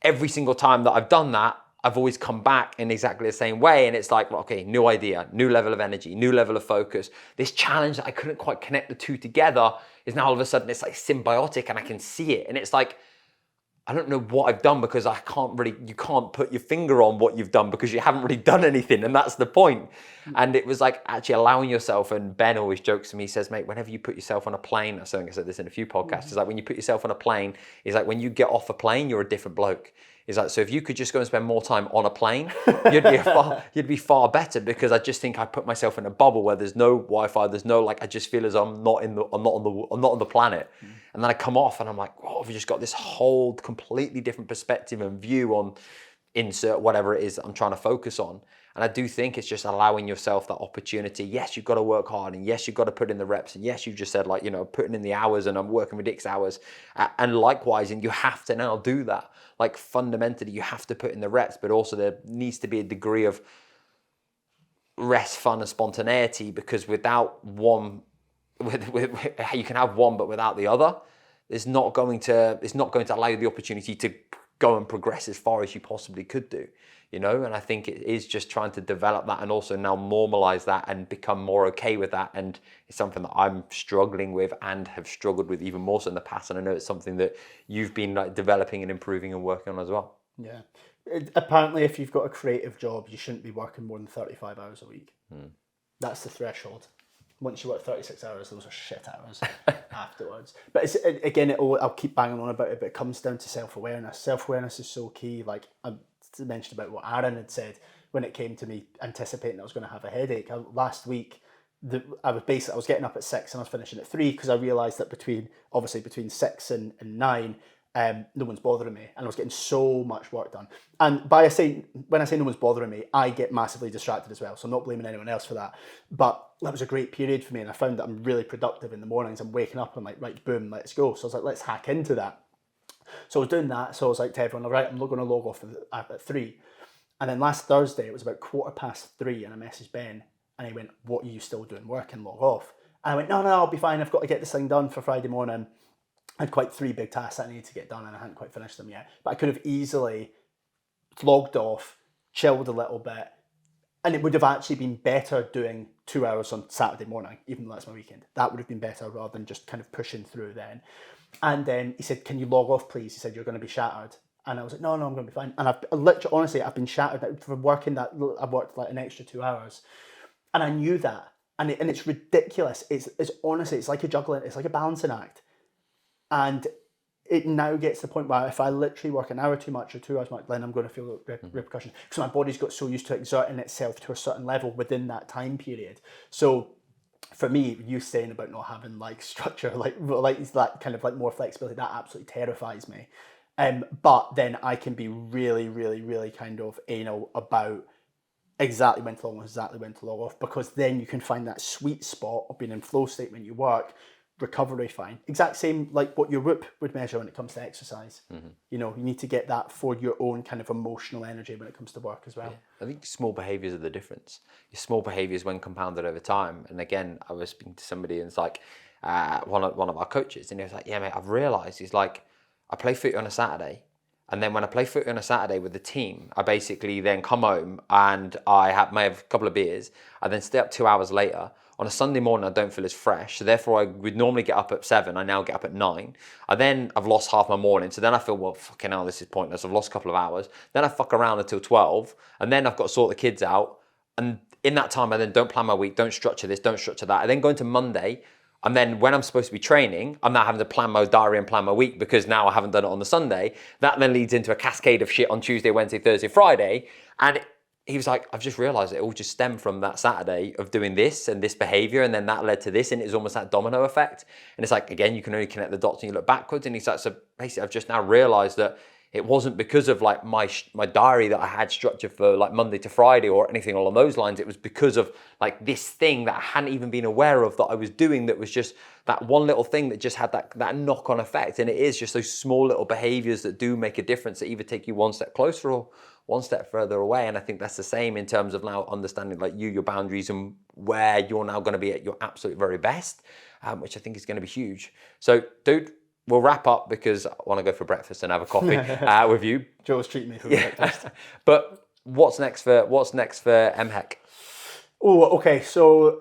every single time that I've done that, I've always come back in exactly the same way. And it's like, okay, new idea, new level of energy, new level of focus. This challenge that I couldn't quite connect the two together is now all of a sudden it's like symbiotic, and I can see it. And it's like, I don't know what I've done, because you can't put your finger on what you've done because you haven't really done anything. And that's the point. And it was like actually allowing yourself, and Ben always jokes to me, he says, mate, whenever you put yourself on a plane, I think I said this in a few podcasts, it's like when you put yourself on a plane, it's like when you get off a plane, you're a different bloke. It's like, so if you could just go and spend more time on a plane, you'd be far better, because I just think I put myself in a bubble where there's no Wi-Fi, there's no, like, I just feel as I'm not on the planet. And then I come off and I'm like, oh, I've just got this whole completely different perspective and view on insert whatever it is that I'm trying to focus on. And I do think it's just allowing yourself that opportunity. Yes, you've got to work hard, and yes, you've got to put in the reps, and yes, you just said like, putting in the hours, and I'm working ridiculous hours, and likewise, and you have to now do that. Like fundamentally, you have to put in the reps, but also there needs to be a degree of rest, fun, and spontaneity, because without one, you can have one, but without the other, it's not going to allow you the opportunity to go and progress as far as you possibly could do, And I think it is just trying to develop that, and also now normalize that and become more okay with that. And it's something that I'm struggling with, and have struggled with even more so in the past. And I know it's something that you've been like developing and improving and working on as well. Yeah. Apparently, if you've got a creative job, you shouldn't be working more than 35 hours a week. That's the threshold. Once you work 36 hours, those are shit hours afterwards. But it's, again, I'll keep banging on about it, but it comes down to self-awareness. Self-awareness is so key. Like I mentioned about what Aaron had said when it came to me anticipating I was going to have a headache. Last week, I was getting up at 6 and I was finishing at 3, because I realised that between 6 and 9, no one's bothering me, and I was getting so much work done. And when I say no one's bothering me, I get massively distracted as well, so I'm not blaming anyone else for that. But that was a great period for me, and I found that I'm really productive in the mornings. I'm waking up and I'm like, right, boom, let's go. So I was like, let's hack into that. So I was doing that. So I was like to everyone, all right, I'm not going to log off at 3. And then last Thursday, it was about 3:15, and I messaged Ben, and he went, what are you still doing work, and log off? And I went, no, I'll be fine. I've got to get this thing done for Friday morning. I had quite 3 big tasks that I needed to get done, and I hadn't quite finished them yet. But I could have easily logged off, chilled a little bit, and it would have actually been better doing 2 hours on Saturday morning, even though that's my weekend. That would have been better rather than just kind of pushing through then. And then he said, "Can you log off, please?" He said, "You're going to be shattered." And I was like, no, I'm going to be fine. And I've literally, honestly, I've been shattered from working that. I've worked like an extra 2 hours, and I knew that. And it's ridiculous. It's honestly, it's like a juggling. It's like a balancing act. And it now gets to the point where if I literally work an hour too much or 2 hours much, then I'm going to feel repercussions. Because my body's got so used to exerting itself to a certain level within that time period. So for me, you saying about not having like structure, like that kind of like more flexibility, that absolutely terrifies me. But then I can be really, really, really kind of anal about exactly when to log on, exactly when to log off, because then you can find that sweet spot of being in flow state when you work, recovery fine. Exact same like what your Whoop would measure when it comes to exercise. You know, you need to get that for your own kind of emotional energy when it comes to work as well. I think small behaviours are the difference. Your small behaviours when compounded over time. And again, I was speaking to somebody and it's like one of our coaches, and he was like, "Yeah, mate, I've realised." He's like, "I play footy on a Saturday, and then when I play footy on a Saturday with the team, I basically then come home and may have a couple of beers. I then stay up 2 hours later. On a Sunday morning, I don't feel as fresh. So therefore, I would normally get up at 7. I now get up at 9. I've lost half my morning. So then I feel, well, fucking hell, this is pointless. I've lost a couple of hours. Then I fuck around until 12. And then I've got to sort the kids out. And in that time, I then don't plan my week, don't structure this, don't structure that. I then go into Monday. And then when I'm supposed to be training, I'm now having to plan my diary and plan my week because now I haven't done it on the Sunday. That then leads into a cascade of shit on Tuesday, Wednesday, Thursday, Friday. And he was like, "I've just realised it all just stemmed from that Saturday of doing this and this behaviour, and then that led to this, and it was almost that domino effect." And it's like, again, you can only connect the dots and you look backwards. And he's like, "So basically, I've just now realised that it wasn't because of like my diary that I had structured for like Monday to Friday or anything along those lines. It was because of like this thing that I hadn't even been aware of that I was doing, that was just that one little thing that just had that knock-on effect." And it is just those small little behaviours that do make a difference, that either take you one step closer or one step further away. And I think that's the same in terms of now understanding like your boundaries and where you're now going to be at your absolute very best, which I think is going to be huge. So, dude, we'll wrap up because I want to go for breakfast and have a coffee with you. Joe's treating me for breakfast. But what's next for MHEC? Oh, okay. So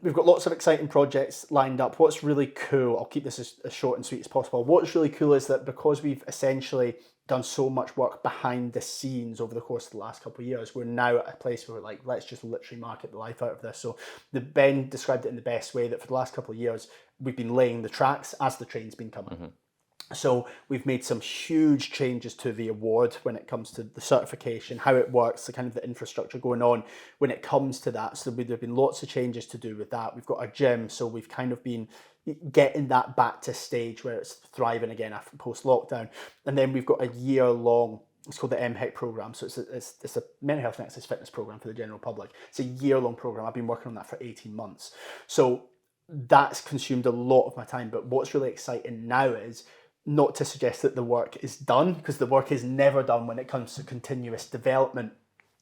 we've got lots of exciting projects lined up. What's really cool, I'll keep this as short and sweet as possible. What's really cool is that because we've essentially done so much work behind the scenes over the course of the last couple of years, we're now at a place where we're like, let's just literally market the life out of this. So Ben described it in the best way, that for the last couple of years, we've been laying the tracks as the train's been coming. So we've made some huge changes to the award when it comes to the certification, how it works, the kind of the infrastructure going on when it comes to that. So there have been lots of changes to do with that. We've got a gym, so we've kind of been getting that back to stage where it's thriving again after post-lockdown. And then we've got a year-long, it's called the MHEC program. So it's a mental health and exercise fitness program for the general public. It's a year-long program. I've been working on that for 18 months. So that's consumed a lot of my time. But what's really exciting now is not to suggest that the work is done, because the work is never done when it comes to continuous development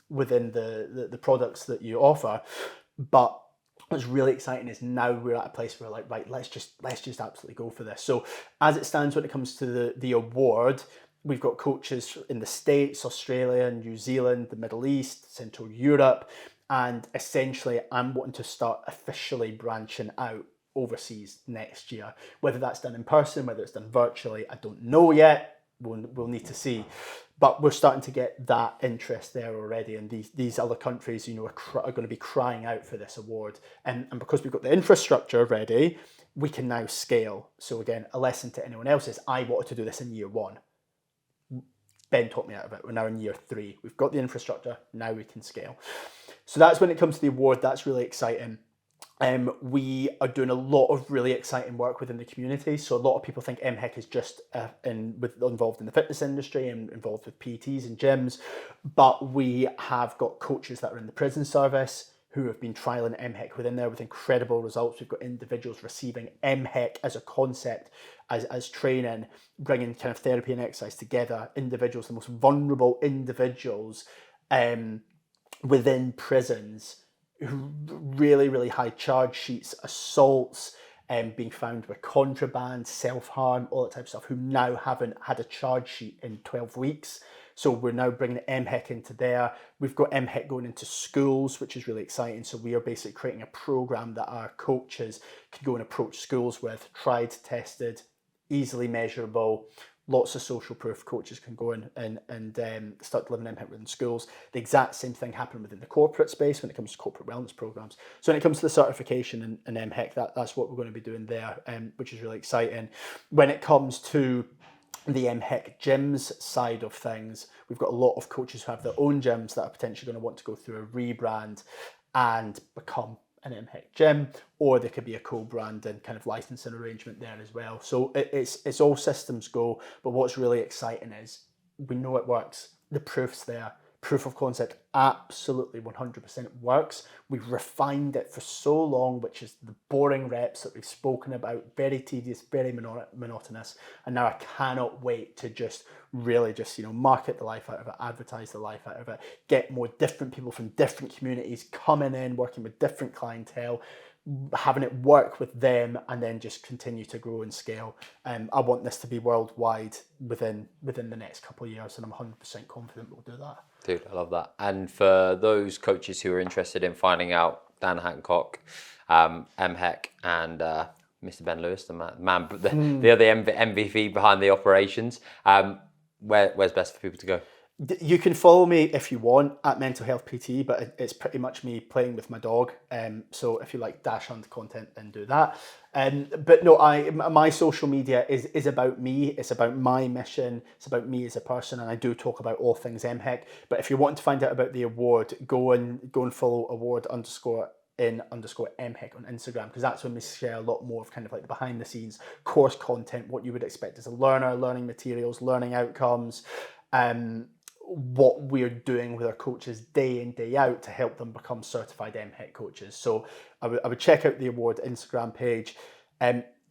within the products that you offer. But what's really exciting is now we're at a place where we're like, right, let's just absolutely go for this. So as it stands when it comes to the award, we've got coaches in the States, Australia, New Zealand, the Middle East, Central Europe, and essentially I'm wanting to start officially branching out overseas next year. Whether that's done in person, whether it's done virtually, I don't know yet. We'll need to see. But we're starting to get that interest there already, and these other countries, you know, are going to be crying out for this award. And because we've got the infrastructure ready, we can now scale. So again, a lesson to anyone else is, I wanted to do this in year 1. Ben taught me out of it. We're now in year 3. We've got the infrastructure, now we can scale. So that's when it comes to the award. That's really exciting. We are doing a lot of really exciting work within the community. So a lot of people think MHEC is just involved in the fitness industry and involved with PTs and gyms, but we have got coaches that are in the prison service who have been trialing MHEC within there with incredible results. We've got individuals receiving MHEC as a concept, as training, bringing kind of therapy and exercise together. Individuals, the most vulnerable individuals within prisons, who really, really high charge sheets, assaults, being found with contraband, self-harm, all that type of stuff, who now haven't had a charge sheet in 12 weeks. So we're now bringing MHEC into there. We've got MHEC going into schools, which is really exciting. So we are basically creating a program that our coaches can go and approach schools with, tried, tested, easily measurable, lots of social proof. Coaches can go in and start delivering MHEC within schools. The exact same thing happened within the corporate space when it comes to corporate wellness programs. So when it comes to the certification in MHEC, that's what we're going to be doing there, which is really exciting. When it comes to the MHEC gyms side of things, we've got a lot of coaches who have their own gyms that are potentially going to want to go through a rebrand and become an MHEC gym, or there could be a co-brand and kind of licensing arrangement there as well. So it's all systems go, but what's really exciting is we know it works. The proof's there. Proof of concept absolutely 100% works. We've refined it for so long, which is the boring reps that we've spoken about, very tedious, very monotonous. And now I cannot wait to really market the life out of it, advertise the life out of it, get more different people from different communities coming in, working with different clientele, having it work with them, and then just continue to grow and scale. I want this to be worldwide within the next couple of years, and I'm 100% confident we'll do that. Dude, I love that. And for those coaches who are interested in finding out Dan Hancock, MHEC, and Mr. Ben Lewis, the other MVP behind the operations, where's best for people to go? You can follow me if you want at Mental Health PT, but it's pretty much me playing with my dog. So if you like dash hunt content, then do that. But no, my social media is about me. It's about my mission. It's about me as a person, and I do talk about all things MHEC. But if you want to find out about the award, go and follow award_in_MHEC on Instagram, because that's when we share a lot more of kind of like the behind the scenes course content, what you would expect as a learner, learning materials, learning outcomes, what we're doing with our coaches day in, day out to help them become certified MHEC coaches. So I would check out the award Instagram page.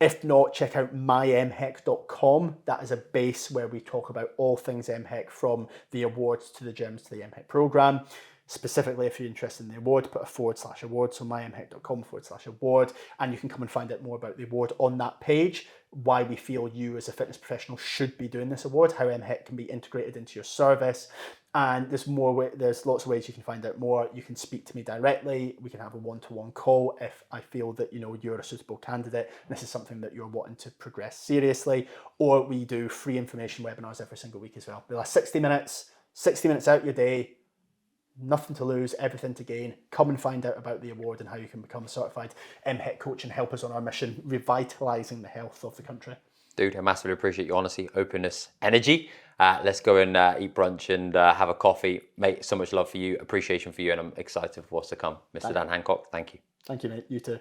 If not, check out mymhec.com. That is a base where we talk about all things MHEC, from the awards to the gyms to the MHEC program. Specifically, if you're interested in the award, put a /award, so mymhec.com/award, and you can come and find out more about the award on that page, why we feel you as a fitness professional should be doing this award, how MHEC can be integrated into your service. And there's lots of ways you can find out more. You can speak to me directly. We can have a one-to-one call if I feel that you're a suitable candidate and this is something that you're wanting to progress seriously. Or we do free information webinars every single week as well. They last 60 minutes out your day. Nothing to lose, everything to gain. Come and find out about the award and how you can become a certified MHEC coach and help us on our mission, revitalising the health of the country. Dude, I massively appreciate your honesty, openness, energy. Let's go and eat brunch and have a coffee. Mate, so much love for you, appreciation for you, and I'm excited for what's to come. Mr. Dan Hancock, thank you. Thank you, mate. You too.